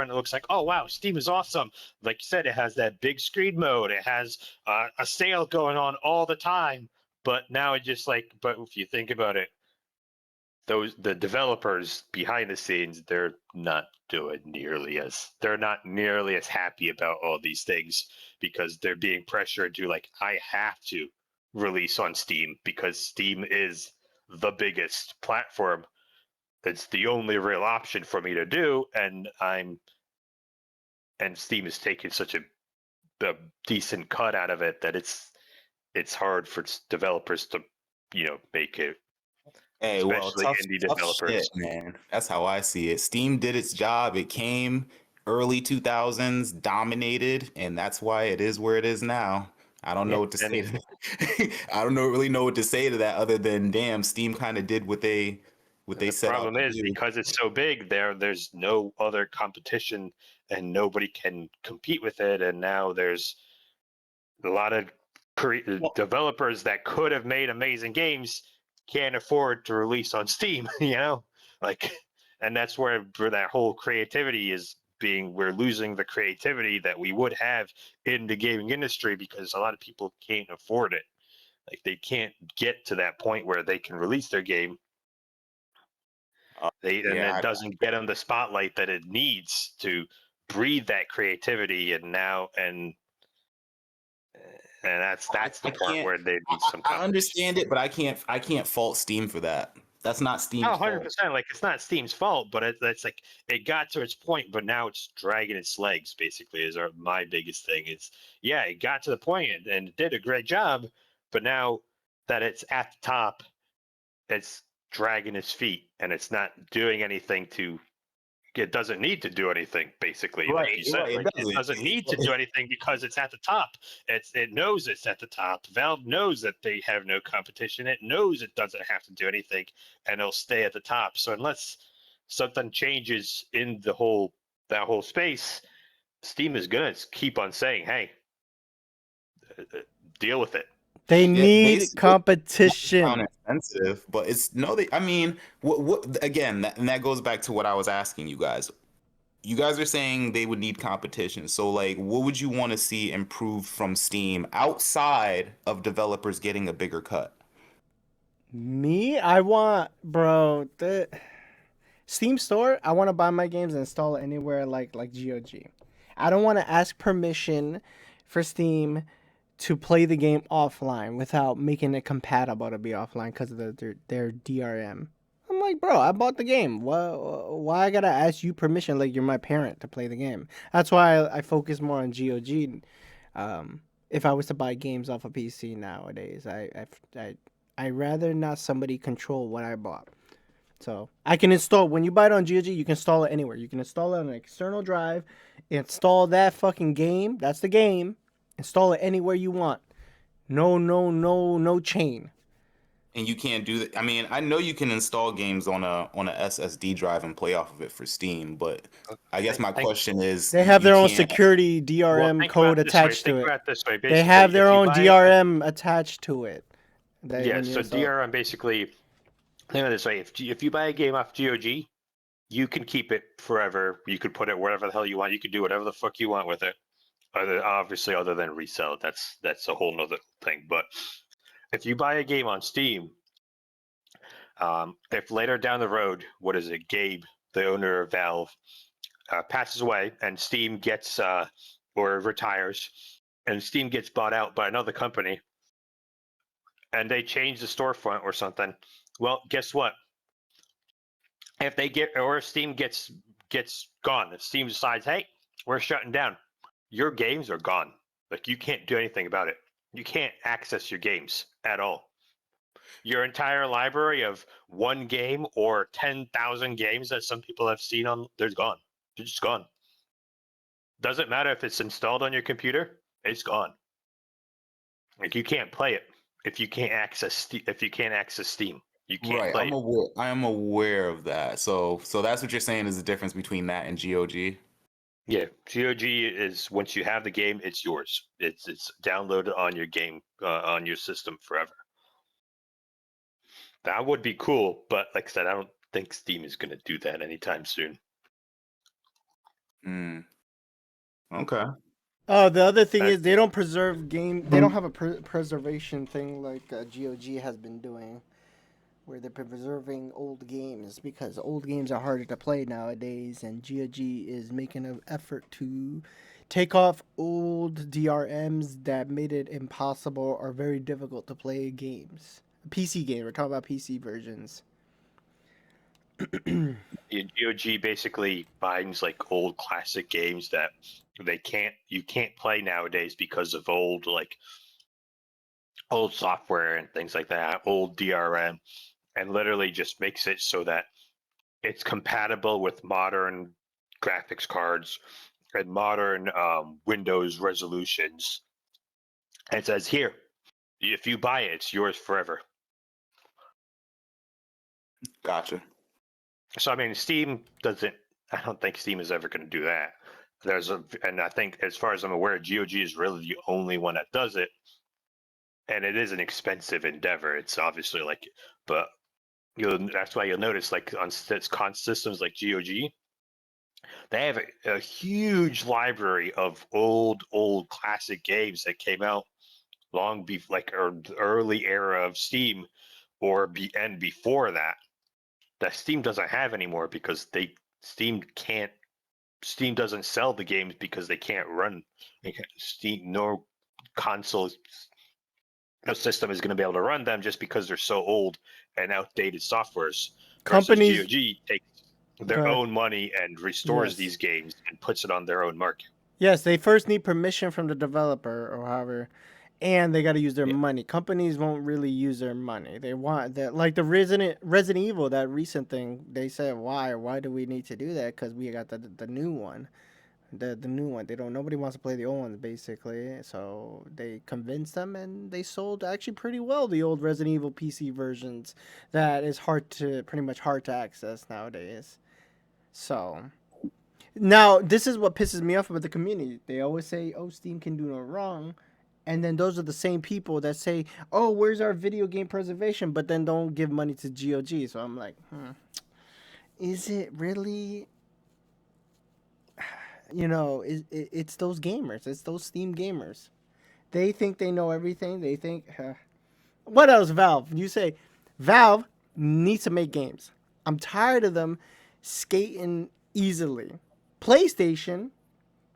It looks like, oh wow, Steam is awesome. Like you said, it has that big screen mode. It has a sale going on all the time. But now it just like, but if you think about it, the developers behind the scenes, they're not nearly as happy about all these things because they're being pressured to like, I have to release on Steam because Steam is the biggest platform. It's the only real option for me to do, and Steam is taking such a decent cut out of it that it's hard for developers to make it, Hey, well, especially tough, indie tough developers. shit, man. That's how I see it. Steam did its job. It came early 2000s, dominated, and that's why it is where it is now. I don't Yeah. know what to say And to that. I don't really know what to say to that other than damn, Steam kind of did what they the set out problem to is do. because it's so big, there's no other competition, and nobody can compete with it. And now there's a lot of Well, developers that could have made amazing games can't afford to release on Steam. Like, and that's where that whole creativity is being. We're losing the creativity that we would have in the gaming industry because a lot of people can't afford it. Like, they can't get to that point where they can release their game. And yeah, it doesn't get them the spotlight that it needs to breathe that creativity. And that's the I part can't. where they need some I competition. understand it, but I can't fault Steam for that. That's not Oh, Steam's fault. 100%. Like, it's not Steam's fault, but it's like it got to its point, but now it's dragging its legs. Basically, is my biggest thing. Is yeah, it got to the point and it did a great job, but now that it's at the top, it's dragging its feet and it's not doing anything to. It doesn't need to do anything, basically, like you said. Right. It Like, it doesn't. doesn't need to do anything because it's at the top. It knows it's at the top. Valve knows that they have no competition. It knows it doesn't have to do anything, and it'll stay at the top. So unless something changes in that whole space, Steam is gonna keep on saying, "Hey, deal with it." They Yeah, need basically, sound competition. insensitive, but it's no. I mean, what again? And that goes back to what I was asking you guys. You guys are saying they would need competition. So, like, what would you want to see improved from Steam outside of developers getting a bigger cut? Me, I want, bro, the Steam store. I want to buy my games and install it anywhere like GOG. I don't want to ask permission for Steam to play the game offline without making it compatible to be offline because of their DRM. I'm like, bro, I bought the game. Why I gotta ask you permission like you're my parent to play the game? That's why I focus more on GOG. If I was to buy games off a PC nowadays, I rather not somebody control what I bought. So I can install when you buy it on GOG, you can install it anywhere. You can install it on an external drive, install that fucking game. That's the game. Install it anywhere you want. No chain. And you can't do that. I mean, I know you can install games on a SSD drive and play off of it for Steam, but I guess my Think question is, They have you their own can't. security Well, DRM think about code it this way. attached Think to it. about it this way. They have Basically, their if you own buy DRM attached to it. yeah, When you so install. DRM basically, think of it this way: if you buy a game off GOG, you can keep it forever. You could put it wherever the hell you want. You could do whatever the fuck you want with it. Obviously, other than resell, that's a whole nother thing. But if you buy a game on Steam, if later down the road, what is it, Gabe, the owner of Valve, passes away and Steam gets or retires, and Steam gets bought out by another company, and they change the storefront or something, well, guess what? If they get or Steam gets gone, if Steam decides, hey, we're shutting down, your games are gone. Like, you can't do anything about it. You can't access your games at all. Your entire library of one game or 10,000 games that some people have seen on, they're gone. They're just gone. Doesn't matter if it's installed on your computer, it's gone. Like, you can't play it. if you can't access Steam, you can't Right. play it. I am aware of that. So that's what you're saying is the difference between that and GOG. Yeah, GOG is once you have the game, it's yours. It's downloaded on your game on your system forever. That would be cool, but like I said, I don't think Steam is going to do that anytime soon. Okay. Oh, the other thing That- is they don't preserve game. They don't have a preservation thing like GOG has been doing, where they're preserving old games because old games are harder to play nowadays, and GOG is making an effort to take off old DRMs that made it impossible or very difficult to play games. PC game. We're talking about PC versions. Yeah, GOG basically finds like old classic games that you can't play nowadays because of old software and things like that, old DRM, and literally just makes it so that it's compatible with modern graphics cards and modern Windows resolutions. And it says here, if you buy it, it's yours forever. Gotcha. So I mean, Steam doesn't. I don't think Steam is ever going to do that. And I think, as far as I'm aware, GOG is really the only one that does it, and it is an expensive endeavor. It's obviously but that's why you'll notice on systems like GOG, they have a huge library of old classic games that came out long before, or the early era of Steam, and before that Steam doesn't have anymore because Steam doesn't sell the games because they can't run. Steam, no console, no system is going to be able to run them just because they're so old and outdated softwares. Companies. Versus GOG takes their own money and restores these games and puts it on their own market. Yes, they first need permission from the developer or however, and they got to use their money. Companies won't really use their money. They want that, like the Resident Evil, that recent thing. They said, why do we need to do that? Because we got the new one, the new one. Nobody wants to play the old ones basically. So they convinced them, and they sold actually pretty well the old Resident Evil PC versions. That is pretty much hard to access nowadays. So. Now, this is what pisses me off about the community. They always say, "Oh, Steam can do no wrong," and then those are the same people that say, "Oh, where's our video game preservation?" But then don't give money to GOG. So I'm like, is it really? It's those gamers. It's those Steam gamers. They think they know everything. They think, what else, Valve? You say, Valve needs to make games. I'm tired of them skating easily. PlayStation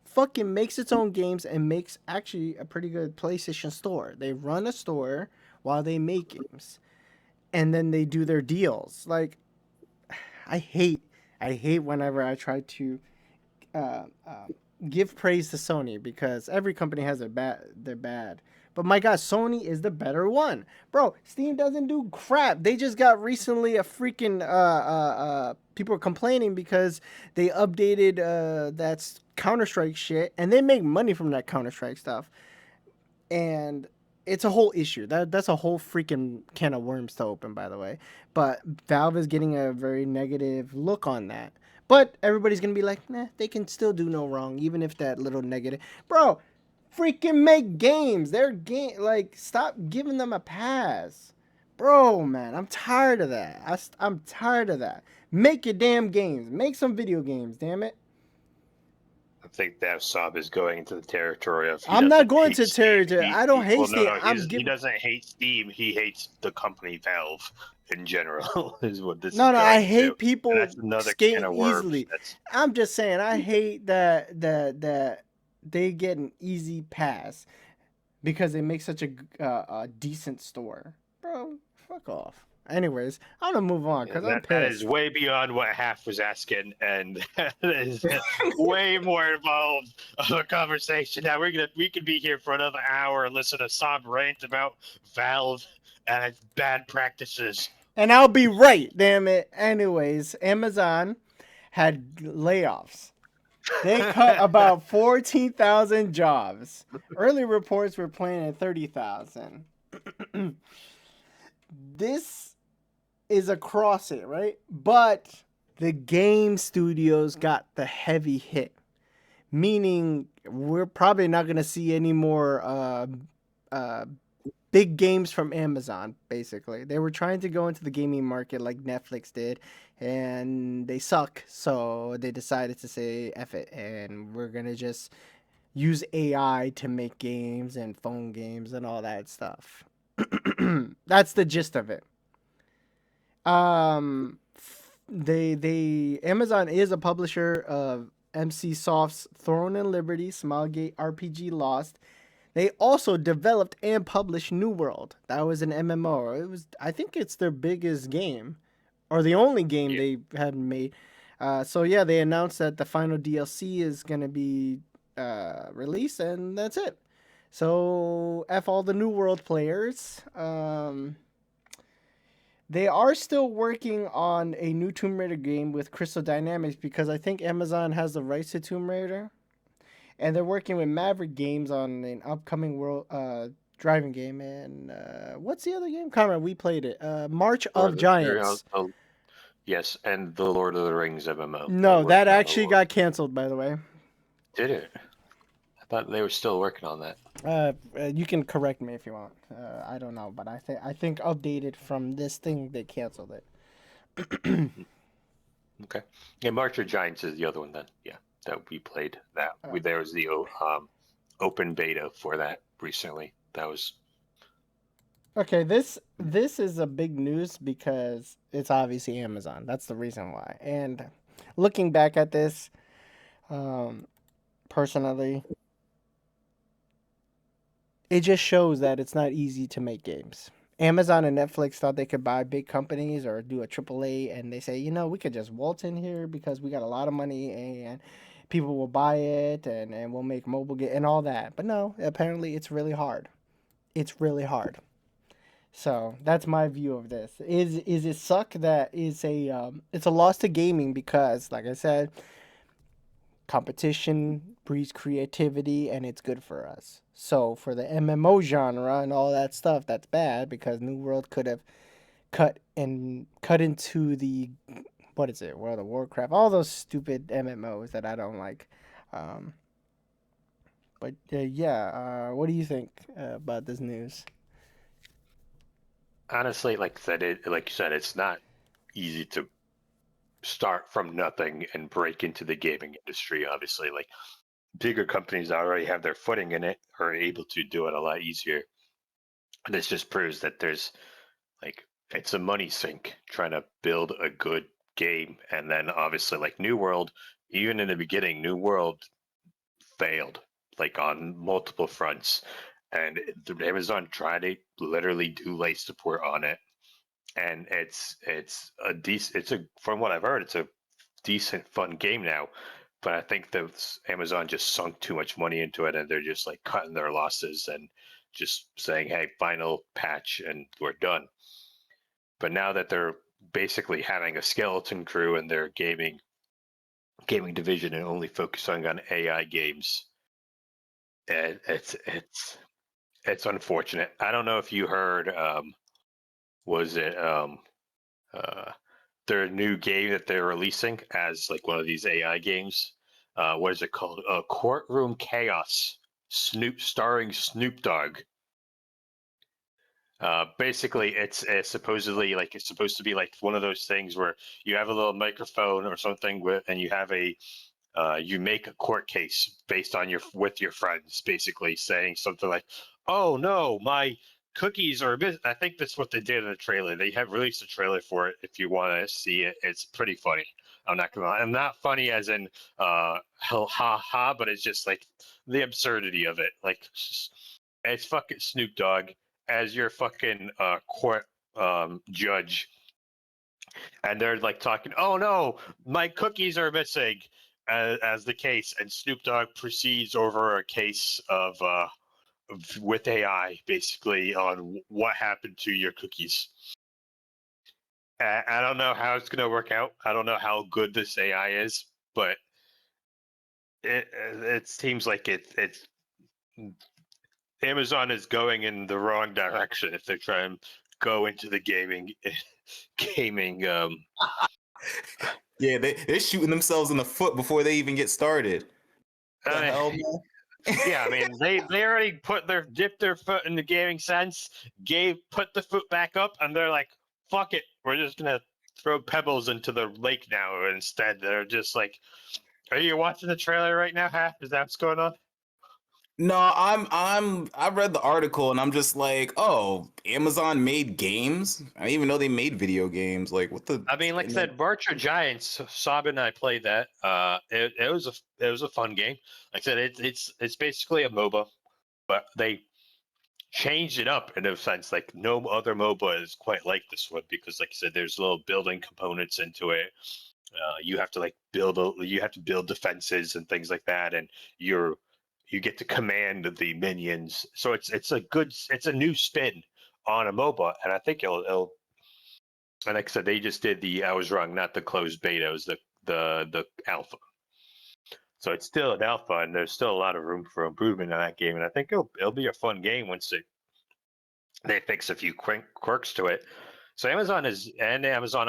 fucking makes its own games and makes actually a pretty good PlayStation store. They run a store while they make games, and then they do their deals. Like, I hate whenever I try to give praise to Sony because every company has their bad. But my God, Sony is the better one, bro. Steam doesn't do crap. They just got recently a freaking people are complaining because they updated that Counter-Strike shit, and they make money from that Counter-Strike stuff, and it's a whole issue. That's a whole freaking can of worms to open, by the way. But Valve is getting a very negative look on that. But everybody's gonna be like, nah, they can still do no wrong, even if that little negative, bro. Freaking make games. Stop giving them a pass. Bro, man, I'm tired of that. I'm tired of that. Make your damn games. Make some video games, damn it. I think that Saab is going into the territory of. I'm not going to territory. I don't hate Steam. He doesn't hate Steam. He hates the company Valve in general. Is what this. No, is I hate people skating worms. easily. I'm just saying, I hate that they get an easy pass because they make such a decent store, bro. Fuck off. Anyways, I'm gonna move on because I'm pissed. That is way beyond what Half was asking, and that is way more involved of a conversation. Now we could be here for another hour and listen to Saab rant about Valve and its bad practices. And I'll be right, damn it. Anyways, Amazon had layoffs. They cut about 14,000 jobs. Early reports were playing at 30,000. This is across it, right? But the game studios got the heavy hit, meaning we're probably not going to see any more uh, big games from Amazon. Basically, they were trying to go into the gaming market like Netflix did, and they suck. So they decided to say "F it," and we're gonna just use AI to make games and phone games and all that stuff. That's the gist of it. They Amazon is a publisher of MC Soft's Throne and Liberty, Smilegate RPG Lost. They also developed and published New World. That was an MMO. It was, I think it's their biggest game, or the only game Yeah. they had made. So yeah, they announced that the final DLC is gonna be released, and that's it. So f all the New World players. They are still working on a new Tomb Raider game with Crystal Dynamics because I think Amazon has the rights to Tomb Raider, and they're working with Maverick Games on an upcoming world driving game. And what's the other game? Conrad, we played it. March of Giants. Yes, and the Lord of the Rings MMO. No, that actually got canceled, by the way. Did it? I thought they were still working on that. You can correct me if you want. I don't know, but I think updated from this thing they canceled it. Okay. Yeah, March of Giants is the other one then. Yeah, that we played that. There was the open beta for that recently. That was Okay, this is a big news because it's obviously Amazon. That's the reason why. And looking back at this, personally, it just shows that it's not easy to make games. Amazon and Netflix thought they could buy big companies or do a AAA, and they say, we could just waltz in here because we got a lot of money and people will buy it and we'll make mobile game and all that. But no, apparently it's really hard. It's really hard. So that's my view of this. Is it suck that it's a loss to gaming because, like I said, competition breeds creativity and it's good for us. So for the MMO genre and all that stuff, that's bad because New World could have cut into the, what is it, World of Warcraft, all those stupid MMOs that I don't like. But yeah, what do you think about this news? honestly, like you said, it's not easy to start from nothing and break into the gaming industry. Obviously, like bigger companies that already have their footing in it are able to do it a lot easier. And this just proves that there's like it's a money sink trying to build a good game. And then obviously like New World, even in the beginning, New World failed like on multiple fronts. And Amazon tried to literally do light support on it. And it's a decent from what I've heard, it's a decent fun game now. But I think that Amazon just sunk too much money into it and they're just like cutting their losses and just saying, hey, final patch and we're done. But now that they're basically having a skeleton crew in their gaming division and only focusing on AI games, it's unfortunate. I don't know if you heard, was it their new game that they're releasing as like one of these AI games? What is it called? Courtroom Chaos. Starring Snoop Dogg. Basically, it's supposedly like it's supposed to be like one of those things where you have a little microphone or something and you have you make a court case based on with your friends, basically saying something like, "Oh no, my cookies are a bit." I think that's what they did in the trailer. They have released a trailer for it. If you want to see it, it's pretty funny. I'm not gonna lie. I'm not funny as in ha ha, but it's just like the absurdity of it. Like it's fucking Snoop Dogg as your fucking court judge, and they're like talking, "Oh no, my cookies are missing," as the case, and Snoop Dogg proceeds over a case of with AI, basically on what happened to your cookies. I don't know how it's gonna work out. I don't know how good this AI is, but it seems like it's Amazon is going in the wrong direction if they're trying to go into the gaming. Yeah, they're shooting themselves in the foot before they even get started. The I hell, mean, man? yeah, I mean they already dipped their foot in the gaming sense, put the foot back up, and they're like, "Fuck it, we're just gonna throw pebbles into the lake now." Instead, they're just like, "Are you watching the trailer right now? Huh? Is that what's going on?" No, I read the article and I'm just like, oh, Amazon made games. I didn't even know they made video games. Like, what the? I mean, like I And then, said, March of Giants. Saab and I played that. It was a fun game. Like I said, it's basically a MOBA, but they changed it up in a sense. Like no other MOBA is quite like this one because, like I said, there's little building components into it. You have to you have to build defenses and things like that, and you get to command the minions. So it's a new spin on a MOBA, and I think it'll and like I said, they just did I was wrong, not the closed beta, it was the alpha. So it's still an alpha, and there's still a lot of room for improvement in that game. And I think it'll be a fun game once they fix a few quirks to it. So Amazon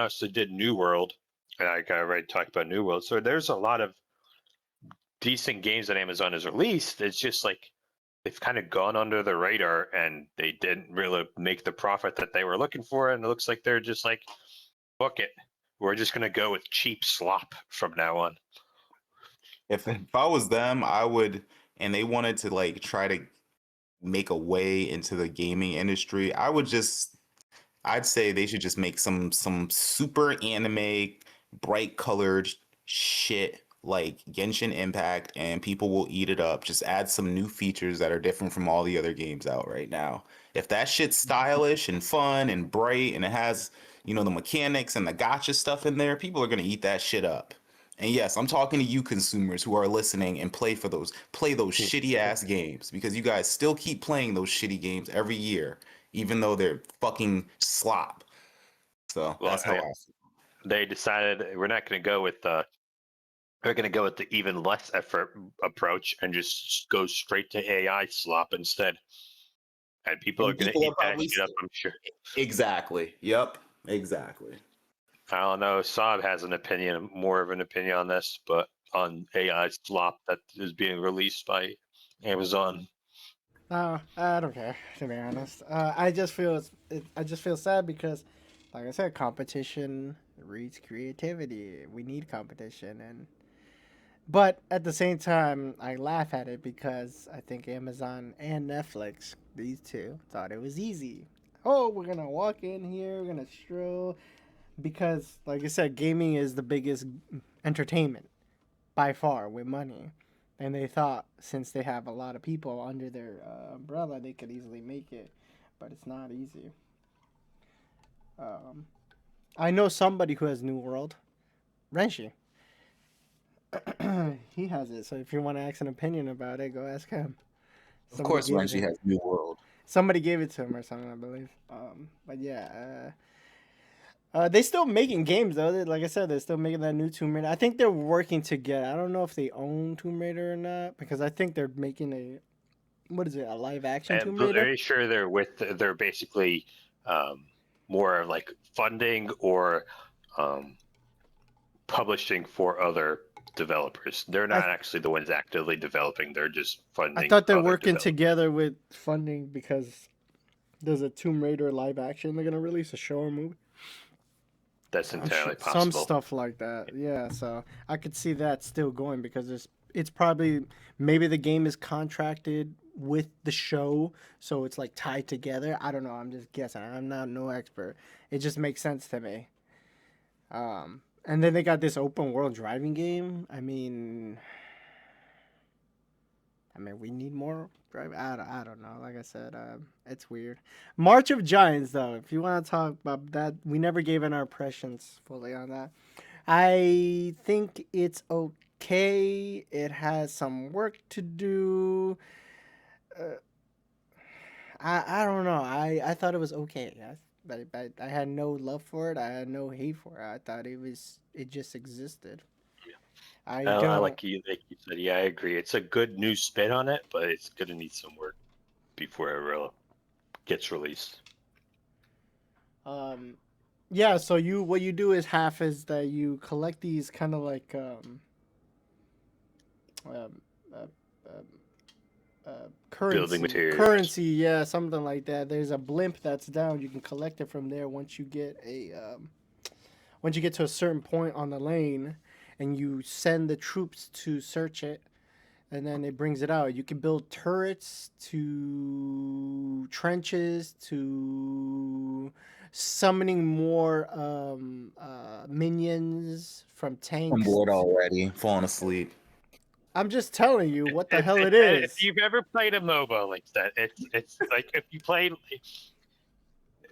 also did New World, and I already talked about New World. So there's a lot of decent games that Amazon has released. It's just like they've kind of gone under the radar, and they didn't really make the profit that they were looking for. And it looks like they're just like, "Book it. We're just gonna go with cheap slop from now on." if I was them, I would, and they wanted to like try to make a way into the gaming industry, I'd say they should just make some super anime, bright colored shit like Genshin Impact, and people will eat it up. Just add some new features that are different from all the other games out right now. If that shit's stylish and fun and bright and it has, the mechanics and the gotcha stuff in there, people are gonna eat that shit up. And yes, I'm talking to you consumers who are listening and play those shitty ass games because you guys still keep playing those shitty games every year even though they're fucking slop. So Well, that's how I feel. they decided we're not going to go with we're going to go with the even less effort approach and just go straight to AI slop instead. And people are And going to people eat are that probably shit up, I'm sure. exactly. Yep. Exactly. I don't know. Saab has more of an opinion on this, but on AI slop that is being released by Amazon. I don't care to be honest. I just feel sad because, like I said, competition breeds creativity. We need competition, and but at the same time, I laugh at it because I think Amazon and Netflix, these two, thought it was easy. Oh, we're gonna walk in here, we're gonna stroll, because, like I said, gaming is the biggest entertainment by far with money. And they thought since they have a lot of people under their umbrella, they could easily make it, but it's not easy. Um, I know somebody who has New World, Renshi. He has it. So if you want to ask an opinion about it, go ask him. Of Somebody course, gave when it to she him. has New World. Somebody gave it to him or something, I believe. But yeah, they still making games though. Like I said, they're still making that new Tomb Raider. I think they're working together. I don't know if they own Tomb Raider or not because I think they're making what is it, a live action I'm Tomb Raider? pretty sure they're basically um, more like funding or um, publishing for other developers. They're I not actually the ones actively developing. They're just I funding thought they're other working developers. together with funding because there's a Tomb Raider live action they're gonna release, a show or movie. That's I'm sure entirely some possible. stuff like that. Yeah, so I could see that still going because it's probably maybe the game is contracted with the show, so it's like tied together. I don't know. I'm just guessing. I'm not no expert. It just makes sense to me. And then they got this open world driving game. I mean, we need more driving. I don't know. Like I said, it's weird. March of Giants, though. If you want to talk about that, we never gave in our impressions fully on that. I think it's okay. It has some work to do. I don't know. I thought it was okay. I had no love for it. I had no hate for it. I thought it just existed. I I don't. like you said. Yeah, I agree. It's a good new spin on it, but it's gonna need some work. before it gets released. Yeah. So what you do is half is that you collect these kind of like um, uh, Building currency, materials. yeah, something like that. There's a blimp that's down. You can collect it from there once you get to a certain point on the lane, and you send the troops to search it, and then it brings it out. You can build turrets to trenches to summoning more minions from I'm tanks. bored already, falling asleep. I'm just telling you what the hell it If is. you've ever played a MOBA like that, it's like if you play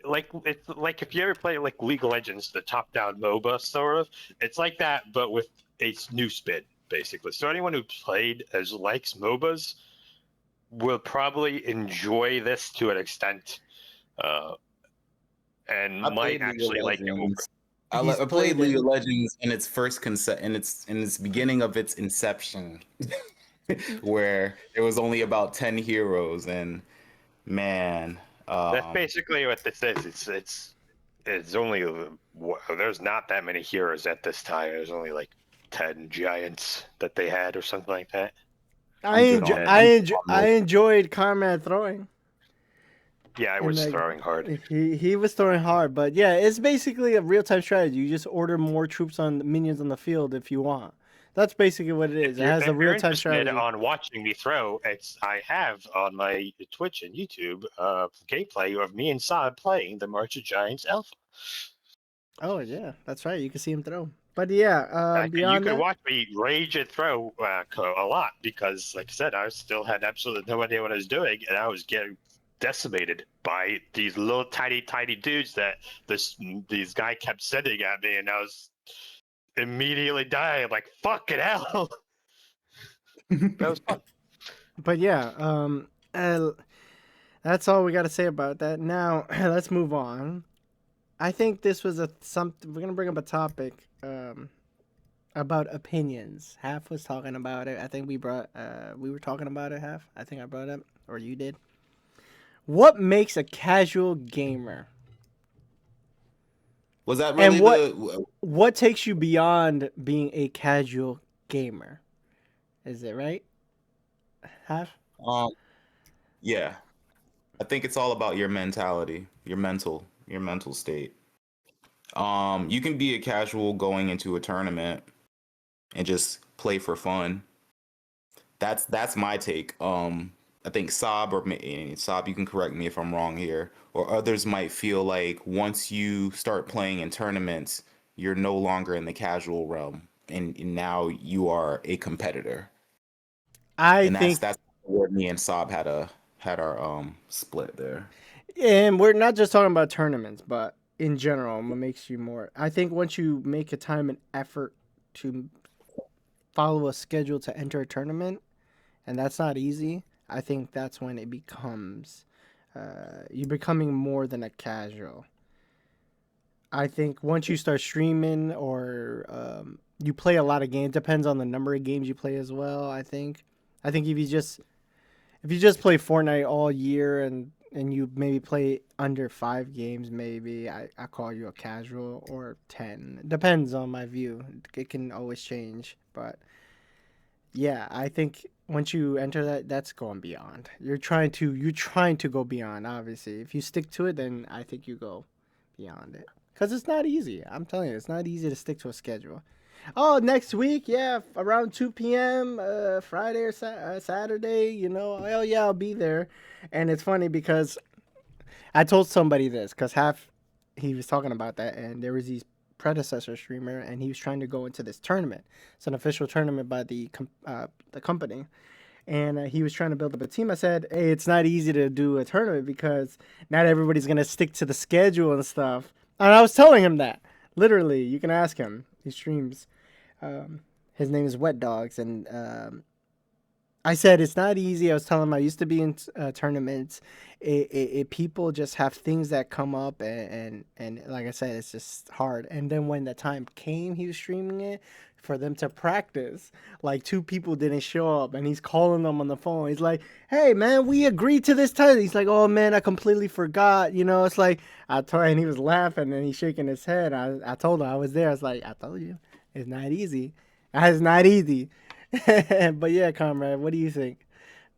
it's like if you ever play like League of Legends, the top-down MOBA sort of. It's like that, but with a new spin, basically. So anyone who played as likes MOBAs will probably enjoy this to an extent, and I might played League of actually like it more. Legends. He's I played played League it. of Legends in its first in its beginning of its inception, where there was only about 10 heroes, and man, That's basically what this is. It's only there's not that many heroes at this time. There's only like 10 giants that they had or something like that. I'm good on I enjoyed Carman throwing. Yeah, I And was like throwing hard. he was throwing hard, but yeah, it's basically a real time strategy. You just order more troops on minions on the field if you want. That's basically what it is. It has a If you're real time interested strategy. on watching me throw, I have on my Twitch and YouTube gameplay of me and Saad playing the March of Giants Alpha. Oh yeah, that's right. You can see him throw. But yeah, You beyond could that, watch me rage and throw a lot because, like I said, I still had absolutely no idea what I was doing, and I was getting decimated by these little tiny dudes that these guy kept sending at me, and I was immediately dying. Like fucking hell. That was fun. but yeah, that's all we got to say about that. Now let's move on. I think this was something we're gonna bring up a topic about opinions. Half was talking about it. I think we were talking about it. Half. I think I brought it up, or you did. What makes a casual gamer? Was that really And what takes you beyond being a casual gamer? Is it right? Half? um yeah. I think it's all about your mentality, your mental state. You can be a casual going into a tournament and just play for fun. That's my take. I think Saab, you can correct me if I'm wrong here, or others might feel like once you start playing in tournaments, you're no longer in the casual realm, and now you are a competitor. I And think, that's where me and Saab had our split there. and we're not just talking about tournaments, but in general, what makes you more? I think once you make a time and effort to follow a schedule to enter a tournament, and that's not easy. I think that's when it becomes you're becoming more than a casual. I think once you start streaming or you play a lot of games, depends on the number of games you play as well. I think if you just play Fortnite all year and you maybe play under 5 games, maybe I call you a casual, or 10. It depends on my view. It can always change, but yeah, I think once you enter that, that's going beyond. You're trying to go beyond. Obviously, if you stick to it, then I think you go beyond it. Cause it's not easy. I'm telling you, it's not easy to stick to a schedule. Oh, next week, yeah, around 2 p.m., Friday or Saturday. Oh yeah, I'll be there. And it's funny because I told somebody this because he was talking about that, and there was these predecessor streamer, and he was trying to go into this tournament. It's an official tournament by the company, and he was trying to build up a team. I said, "Hey, it's not easy to do a tournament because not everybody's gonna stick to the schedule and stuff." And I was telling him that literally. You can ask him. He streams. His name is Wet Dogs, and I said it's not easy. I was telling him I used to be in tournaments. People just have things that come up, and like I said, it's just hard. And then when the time came, he was streaming it for them to practice. Like two people didn't show up, and he's calling them on the phone. He's like, "Hey man, we agreed to this time." He's like, "Oh man, I completely forgot." You know, it's like I told, and he was laughing and he's shaking his head. I told him I was there. I was like, "I told you, it's not easy. It's not easy." But yeah, comrade, what do you think?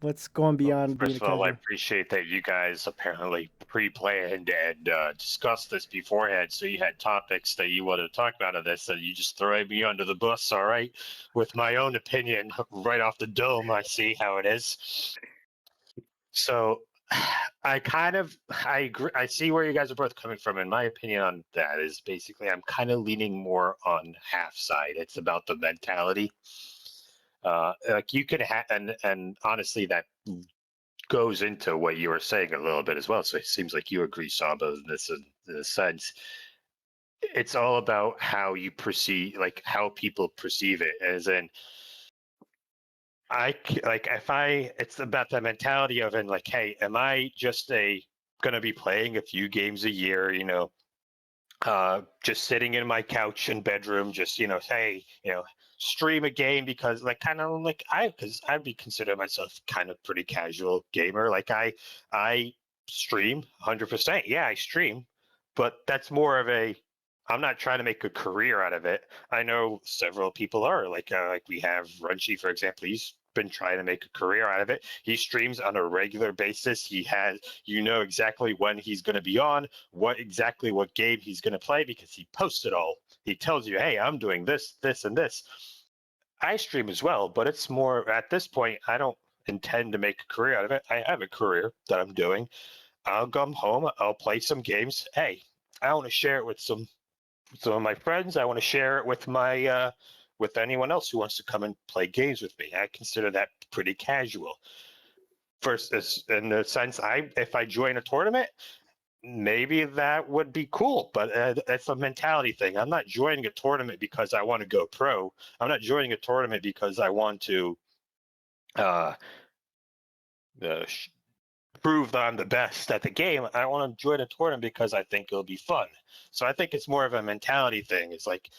What's going Well, beyond being a first of all, I casual? appreciate that you guys apparently pre-planned and discussed this beforehand, so you had topics that you wanted to talk about of this, and you just throw me under the bus, all right? With my own opinion right off the dome, I see how it is. So, I agree. I see where you guys are both coming from. And my opinion on that is basically, I'm kind of leaning more on half side. It's about the mentality. Like you can have, and honestly, that goes into what you were saying a little bit as well. So it seems like you agree, Saba, in this sense. It's all about how you perceive, like how people perceive it. As in, like if I, it's about the mentality of in like, hey, am I just gonna be playing a few games a year? Just sitting in my couch and bedroom, just hey, stream a game because like kind of like because I'd be consider myself kind of pretty casual gamer. Like I stream 100%. Yeah, I stream, but that's more of a. I'm not trying to make a career out of it. I know several people are like we have Runchy, for example. He's been trying to make a career out of it. He streams on a regular basis. He has, exactly when he's going to be on, what game he's going to play because he posts it all. He tells you, hey, I'm doing this, this, and this. I stream as well, but it's more at this point, I don't intend to make a career out of it. I have a career that I'm doing. I'll come home, I'll play some games. Hey, I want to share it with some of my friends. I want to share it with my with anyone else who wants to come and play games with me. I consider that pretty casual. First, in the sense, if I join a tournament, maybe that would be cool, but that's a mentality thing. I'm not joining a tournament because I want to go pro. I'm not joining a tournament because I want to uh, uh, prove that I'm the best at the game. I want to join a tournament because I think it'll be fun. So I think it's more of a mentality thing. It's like,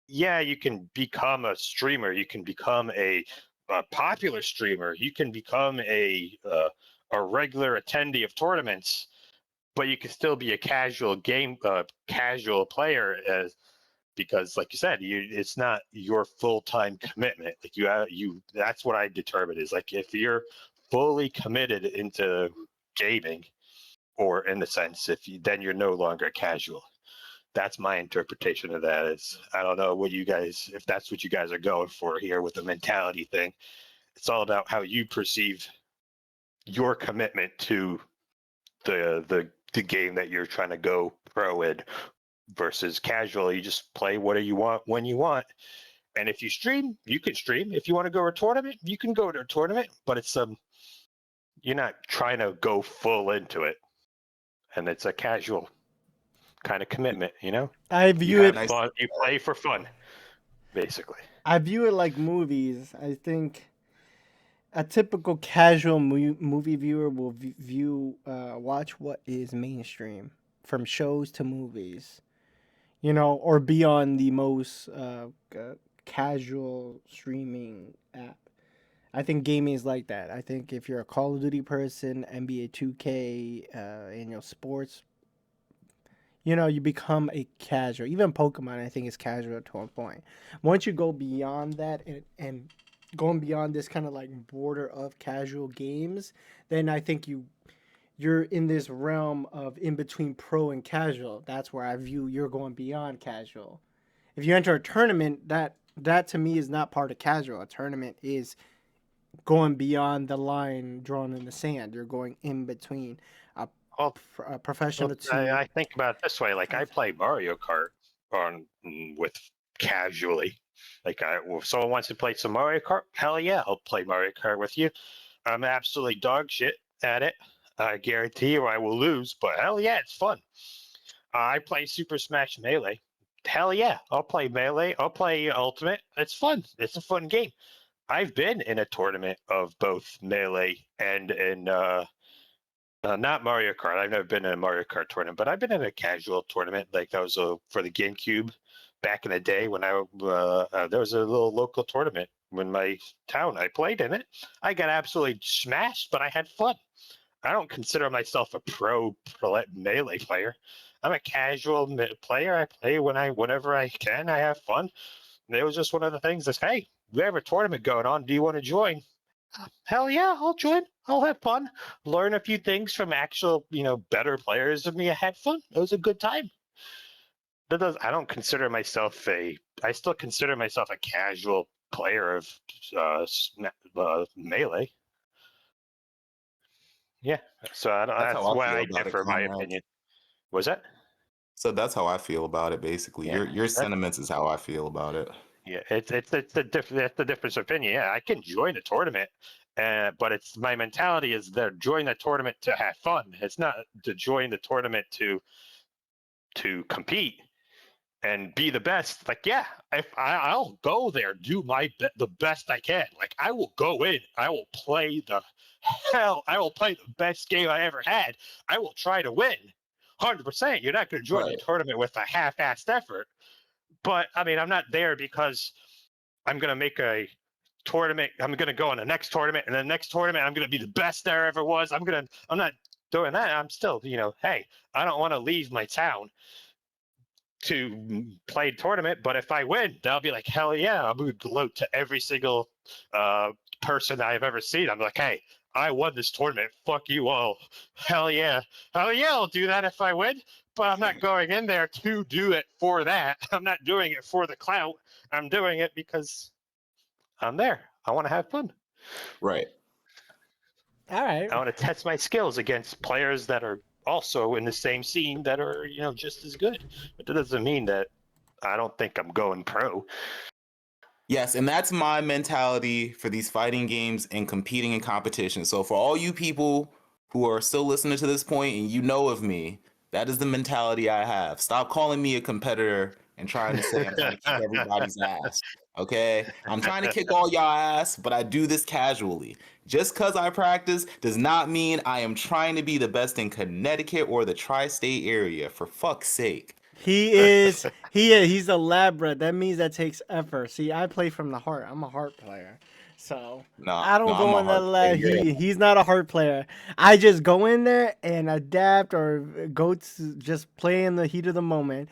yeah, you can become a streamer. You can become a popular streamer. You can become a regular attendee of tournaments, but you can still be a casual player as because like you said, it's not your full-time commitment. Like that's what I determine is like if you're fully committed into gaming or in the sense then you're no longer casual. That's my interpretation of that. Is I don't know what you guys, if that's what you guys are going for here with the mentality thing. It's all about how you perceive your commitment to the game that you're trying to go pro in versus casual. You just play what you want when you want. And if you stream, you can stream. If you want to go to a tournament, you can go to a tournament, but it's you're not trying to go full into it. And it's a casual kind of commitment, I You view have it. nice. Fun, you play for fun, basically. I view it like movies. I think a typical casual movie viewer will watch what is mainstream, from shows to movies. Or be on the most casual streaming app. I think gaming is like that. I think if you're a Call of Duty person, NBA 2K, sports, you become a casual. Even Pokemon, I think, is casual to a point. Once you go beyond that and going beyond this kind of like border of casual games, then I think you're in this realm of in between pro and casual. That's where I view you're going beyond casual. If you enter a tournament, that to me is not part of casual. A tournament is going beyond the line drawn in the sand. You're going in between a, Well, a professional to I think about it this way. Like I play Mario Kart with casually. Like if someone wants to play some Mario Kart, hell yeah, I'll play Mario Kart with you. I'm absolutely dog shit at it. I guarantee you I will lose, but hell yeah, it's fun. I play Super Smash Melee. Hell yeah, I'll play Melee. I'll play Ultimate. It's fun. It's a fun game. I've been in a tournament of both Melee and in not Mario Kart. I've never been in a Mario Kart tournament, but I've been in a casual tournament like that was for the GameCube back in the day when there was a little local tournament in my town. I played in it. I got absolutely smashed, but I had fun. I don't consider myself a pro Melee player. I'm a casual player. I play whenever I can. I have fun. And it was just one of the things that's, hey, we have a tournament going on. Do you want to join? Hell yeah, I'll join. I'll have fun. Learn a few things from actual, better players than me. I had fun. It was a good time. I don't consider myself I still consider myself a casual player of Melee. Yeah, so that's why I differ, my opinion. Was that? So that's how I feel about it. Basically, your sentiments is how I feel about it. Yeah, it's the difference of opinion. Yeah, I can join the tournament, but it's my mentality is to join the tournament to have fun. It's not to join the tournament to compete and be the best. Like, yeah, if I'll go there, do the best I can. Like, I will go in, I will play I will play the best game I ever had. I will try to win, 100%. You're not going to join the tournament with a half-assed effort. But I mean, I'm not there because I'm going to make a tournament. I'm going to go on the next tournament, and the next tournament, I'm going to be the best there ever was. I'm not doing that. I'm still, hey, I don't want to leave my town to play a tournament, but if I win, they'll be like, hell yeah, I'm going to gloat to every single person I've ever seen. I'm like, hey, I won this tournament. Fuck you all. Hell yeah. Hell yeah, I'll do that if I win. But I'm not going in there to do it for that. I'm not doing it for the clout. I'm doing it because I'm there. I want to have fun. Right. All right. I want to test my skills against players that are also in the same scene that are, just as good. But that doesn't mean that I don't think I'm going pro. Yes, and that's my mentality for these fighting games and competing in competition. So for all you people who are still listening to this point and you know of me, that is the mentality I have. Stop calling me a competitor and trying to say I'm trying to kick everybody's ass. Okay? I'm trying to kick all y'all ass, but I do this casually. Just because I practice does not mean I am trying to be the best in Connecticut or the tri-state area, for fuck's sake. He's a lab rat. That means that takes effort. See, I play from the heart. I'm a heart player. So I don't go in the lab. He's not a heart player. I just go in there and adapt or go to just play in the heat of the moment.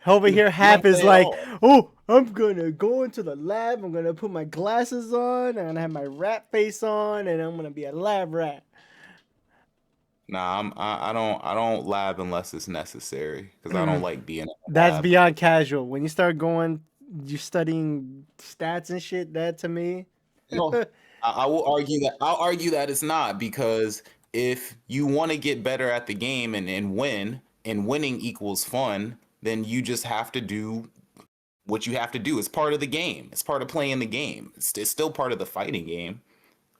Over here, Hap is like, oh, I'm going to go into the lab. I'm going to put my glasses on. I'm going to have my rat face on. And I'm going to be a lab rat. Nah, I don't lab unless it's necessary because I don't like being. That's beyond casual. When you start going, you're studying stats and shit. That to me, no, I will argue that. I'll argue that it's not, because if you want to get better at the game and win, and winning equals fun, then you just have to do what you have to do. It's part of the game. It's part of playing the game. It's still part of the fighting game.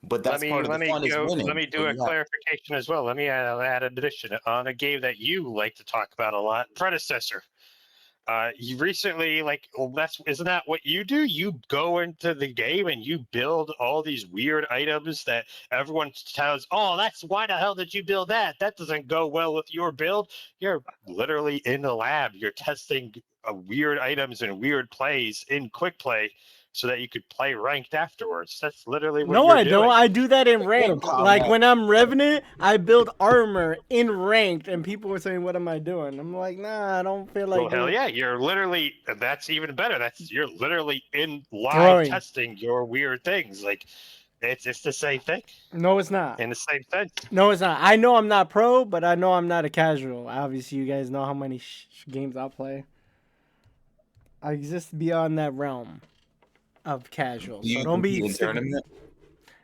But that's part of the fun is winning. Let me do a clarification as well. Let me add an addition on a game that you like to talk about a lot, Predecessor. You recently, isn't that what you do? You go into the game and you build all these weird items that everyone tells, oh, why the hell did you build that? That doesn't go well with your build. You're literally in the lab. You're testing weird items and weird plays in quick play, so that you could play ranked afterwards. That's literally what you're doing. No, I don't. I do that in ranked. Like when I'm Revenant, I build armor in ranked, and people were saying, "What am I doing?" I'm like, "Nah, I don't feel like." Well, hell yeah, you're literally. That's even better. You're literally in live testing your weird things. Like, it's the same thing. No, it's not. In the same sense. No, it's not. I know I'm not pro, but I know I'm not a casual. Obviously, you guys know how many games I play. I exist beyond that realm of casual. So don't be tournament.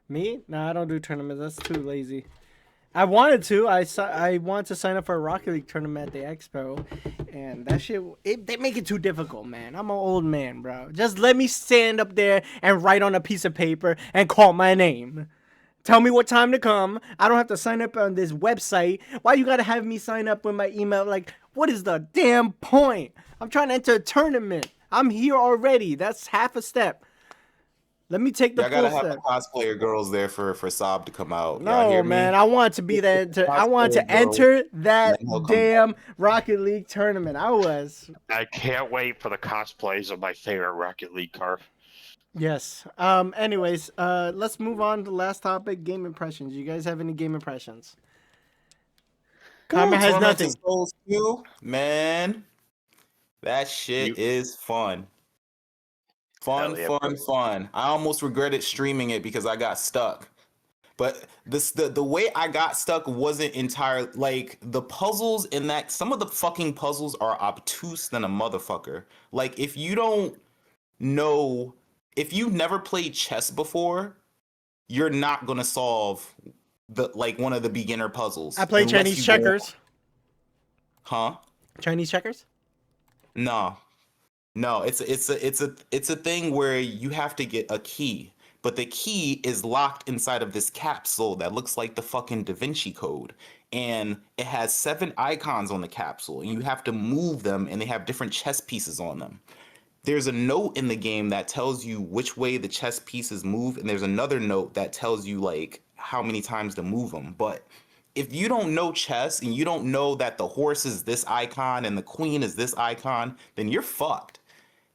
Me? No, I don't do tournaments. That's too lazy. I wanted to. I want to sign up for a Rocket League tournament at the Expo, and that shit. They make it too difficult, man. I'm an old man, bro. Just let me stand up there and write on a piece of paper and call my name. Tell me what time to come. I don't have to sign up on this website. Why you gotta have me sign up with my email? Like, what is the damn point? I'm trying to enter a tournament. I'm here already. That's half a step. Let me take the Y'all gotta full have the step. cosplayer girls there for Saab to come out. Y'all No, hear man. me? I want to be there. I want Cosplayer to girls, enter and that then he'll come back. damn Rocket League tournament. I was. I can't wait for the cosplays of my favorite Rocket League car. Yes. Anyways, let's move on to the last topic, game impressions. You guys have any game impressions? Karma Ooh, has Tormented nothing. Souls 2, man. That shit You is fun. hell Fun, yeah, fun, bro. fun. I almost regretted streaming it because I got stuck. But the way I got stuck wasn't entirely like the puzzles in that some of the fucking puzzles are obtuse than a motherfucker. Like if you don't know if you've never played chess before, you're not gonna solve the like one of the beginner I puzzles play unless Chinese you go, checkers. huh? Chinese checkers? No. No, it's a thing where you have to get a key, but the key is locked inside of this capsule that looks like the fucking Da Vinci Code, and it has 7 icons on the capsule, and you have to move them, and they have different chess pieces on them. There's a note in the game that tells you which way the chess pieces move, and there's another note that tells you like how many times to move them. But if you don't know chess and you don't know that the horse is this icon and the queen is this icon, then you're fucked.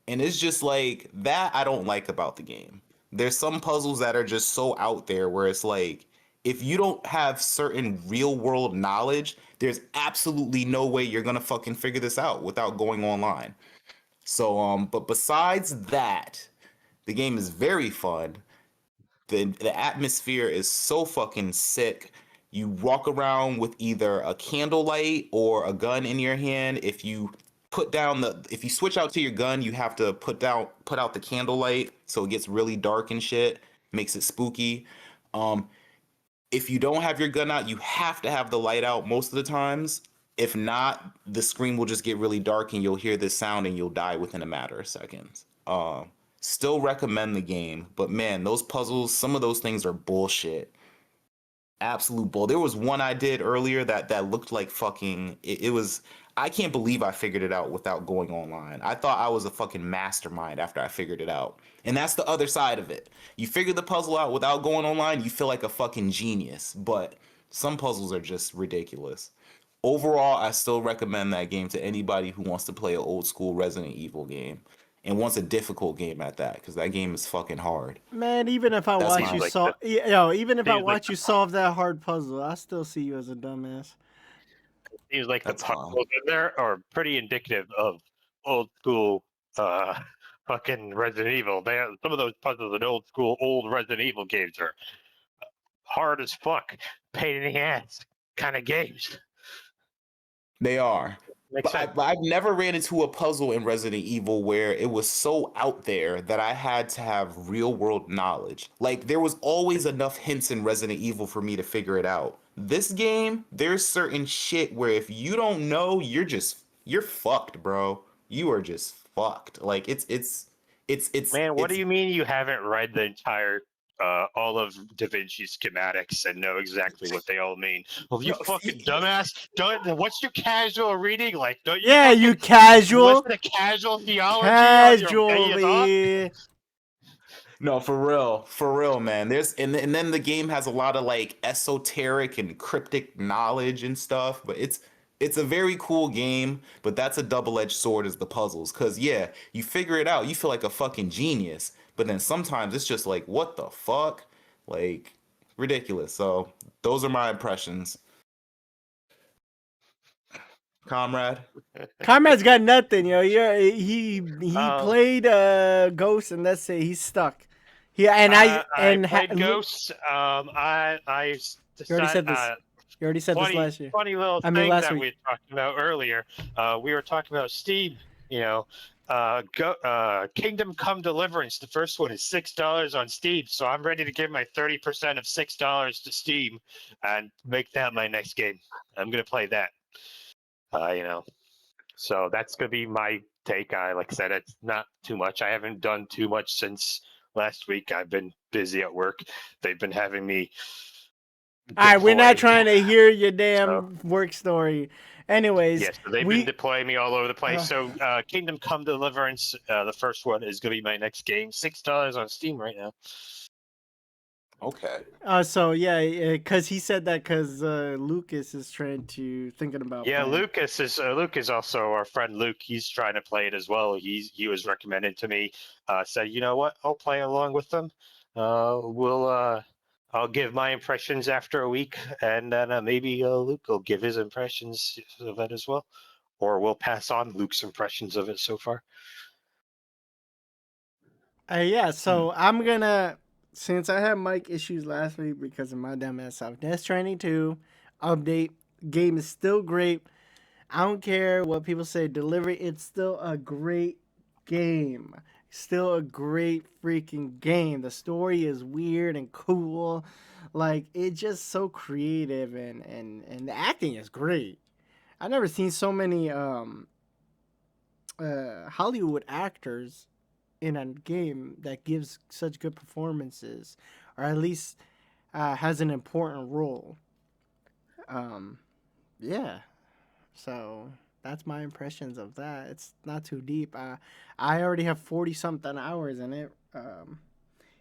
And it's just like that I don't like about the game. There's some puzzles that are just so out there where it's like if you don't have certain real world knowledge, there's absolutely no way you're gonna fucking figure this out without going online. So but besides that, the game is very fun. The atmosphere is so fucking sick. You walk around with either a candlelight or a gun in your hand. If you switch out to your gun, you have to put out the candlelight so it gets really dark and shit. Makes it spooky. Um, if you don't have your gun out, you have to have the light out most of the times. If not, the screen will just get really dark and you'll hear this sound and you'll die within a matter of seconds. Still recommend the game, but man, those puzzles, some of those things are bullshit. Absolute bull. There was one I did earlier that looked like fucking. It was. I can't believe I figured it out without going online. I thought I was a fucking mastermind after I figured it out. And that's the other side of it. You figure the puzzle out without going online, you feel like a fucking genius. But some puzzles are just ridiculous. Overall, I still recommend that game to anybody who wants to play an old school Resident Evil game and wants a difficult game at that because that game is fucking hard. Man, even if I That's watch my you Like solve, the even if I seems like watch you solve that hard puzzle, I still see you as a dumbass. seems like the that's fine. puzzles in there are pretty indicative of old school uh fucking Resident Evil. They have, some of those puzzles in old school old Resident Evil games are hard as fuck, pain in the ass kind of games. They are. Makes sense. But I've never ran into a puzzle in Resident Evil where it was so out there that I had to have real world knowledge. Like there was always enough hints in Resident Evil for me to figure it out. This game, there's certain shit where if you don't know, you're fucked, bro. You are just fucked. Like Man, what do it's you mean you haven't read the entire all of Da Vinci schematics and know exactly what they all mean? Well, you no, fucking dumbass! Don't what's your casual reading like? Don't you Yeah, fucking you casual, listen to casual theology on your days off? casually. No, for real, man. And then the game has a lot of like esoteric and cryptic knowledge and stuff, but it's a very cool game, but that's a double-edged sword as the puzzles. Cause yeah, you figure it out, you feel like a fucking genius, but then sometimes it's just like, what the fuck? Like ridiculous. So those are my impressions. Comrade. Comrade's got nothing, yo. He Um, played Ghost, and that's it. He's stuck. He I played Ghosts. I You already decided said this. You already said this last year. funny little I mean, thing last that week. we were talking about earlier. We were talking about Steam. You know, Kingdom Come Deliverance. The first one is $6 on Steam, so I'm ready to give my 30% of $6 to Steam and make that my next game. I'm gonna play that. You know, so that's gonna be my take. Like I said, it's not too much. I haven't done too much since last week. I've been busy at work. They've been having me All right, we're not deployed. trying to hear your So damn work story. Anyways, yes, so they've been deploying me all over the place. So Kingdom Come Deliverance, the first one, is going to be my next game. $6 on Steam right now. Okay. so yeah, because he said that because Lucas is thinking about Yeah, playing. Luke is also our friend Luke. He's trying to play it as well. He was recommended to me. Said, you know what? I'll play along with them. I'll give my impressions after a week, and then maybe Luke will give his impressions of it as well, or we'll pass on Luke's impressions of it so far. Yeah, so I'm gonna, since I had mic issues last week because of my dumb ass stuff, Death Stranding 2 update. Game is still great. I don't care what people say, delivery, it's still a great game. Still a great freaking game. The story is weird and cool. Like, it's just so creative, and the acting is great. I've never seen so many Hollywood actors in a game that gives such good performances, or at least has an important role. Um, yeah. So that's my impressions of that. It's not too deep. I already have 40 something hours in it,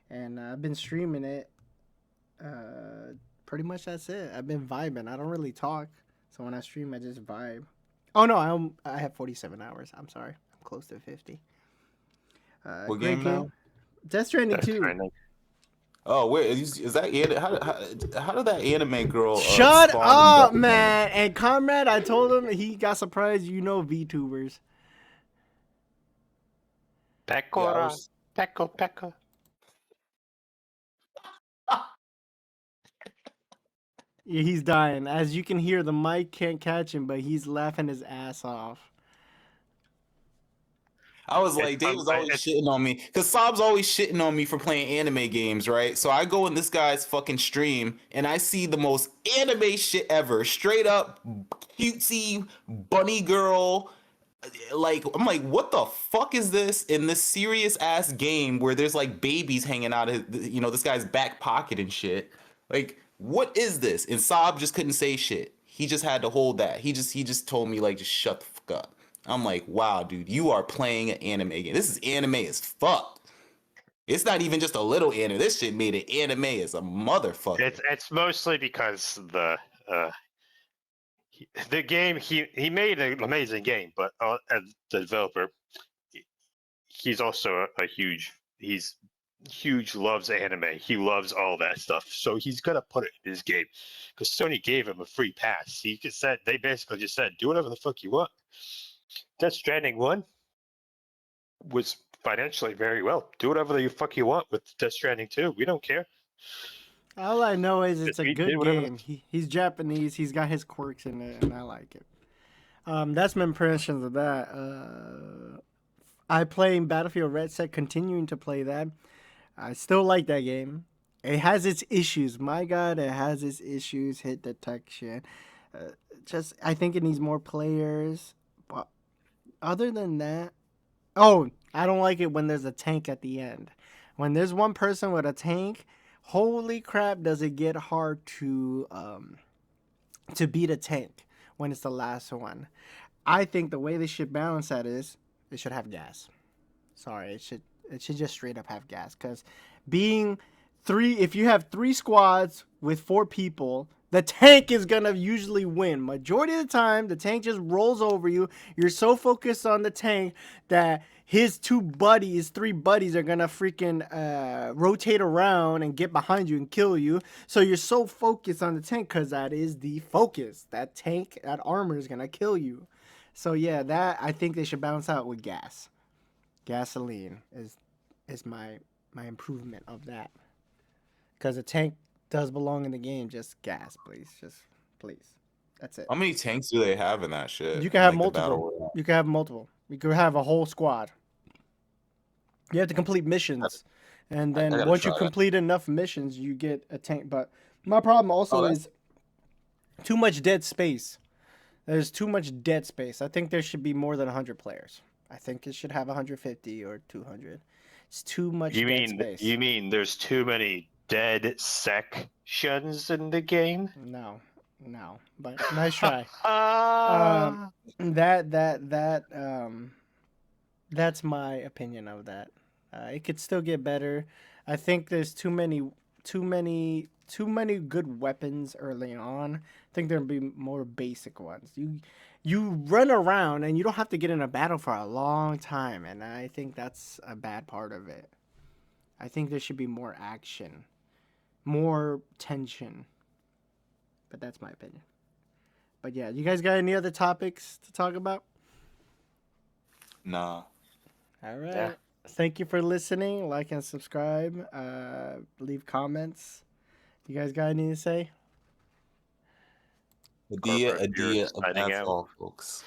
and I've been streaming it. Pretty much that's it. I've been vibing. I don't really talk, so when I stream, I just vibe. Oh no, I have 47 hours. I'm sorry. I'm close to 50. What Great game game. now? Death Stranding Death 2. Stranding. Oh, where is that? How did that anime girl Shut spawn in up, Death Stranding? man. And Comrade, I told him he got surprised. You know VTubers. Yeah, I Pecora. was. Pecco. Yeah, he's dying. As you can hear, the mic can't catch him, but he's laughing his ass off. I was It's like, Dave was always it's shitting on me because Sob's always shitting on me for playing anime games, right? So I go in this guy's fucking stream and I see the most anime shit ever, straight up cutesy bunny girl. Like, I'm like, what the fuck is this in this serious ass game where there's like babies hanging out of this guy's back pocket and shit? Like, what is this? And Sob just couldn't say shit. He just had to hold that. He just told me like, just shut the fuck up. I'm like, wow, dude, you are playing an anime game. This is anime as fuck. It's not even just a little anime. This shit made it anime as a motherfucker. it's mostly because the game he made an amazing game, but as the developer, he's also a huge loves anime. He loves all that stuff, so he's gonna put it in his game because Sony gave him a free pass. He just said they basically just said do whatever the fuck you want. Death Stranding 1 was financially very well. Do whatever the fuck you want with Death Stranding 2. We don't care. All I know is it's a He did good whatever. game. He's Japanese. He's got his quirks in it, and I like it. That's my impressions of that. I play Battlefield Red Set, continuing to play that. I still like that game. It has its issues. My God, it has its issues. Hit detection. Just, I think it needs more players. But other than that, oh, I don't like it when there's a tank at the end. When there's one person with a tank, holy crap, does it get hard to beat a tank when it's the last one. I think the way they should balance that is it should have gas. Sorry, it should just straight up have gas, because being three, if you have three squads with four people, the tank is gonna usually win. Majority of the time, the tank just rolls over you. You're so focused on the tank that his three buddies are gonna freaking rotate around and get behind you and kill you. So you're so focused on the tank because that is the focus. That tank, that armor is gonna kill you. So yeah, that I think they should balance out with gas. Gasoline is my improvement of that, because a tank does belong in the game. Just gas, please. Just please. That's it. How many tanks do they have in that shit? You can In, have like the battle multiple. royale? You can have multiple. You could have a whole squad. You have to complete missions, and I then gotta once you try that. complete enough missions, you get a tank. But my problem also Oh, is too much dead space. There's too much dead space. I think there should be more than 100 players. I think it should have 150 or 200. It's too much dead space. You mean there's too many dead sections in the game. No, but nice try. Ah, That's my opinion of that. It could still get better. I think there's too many good weapons early on. I think there'll be more basic ones. You run around and you don't have to get in a battle for a long time, and I think that's a bad part of it. I think there should be more action, more tension. But that's my opinion. But yeah, you guys got any other topics to talk about? Nah. All right. Yeah. Thank you for listening. Like and subscribe. Leave comments. You guys got anything to say? Adia, Corporate viewers Adia, signing that's out. all, folks.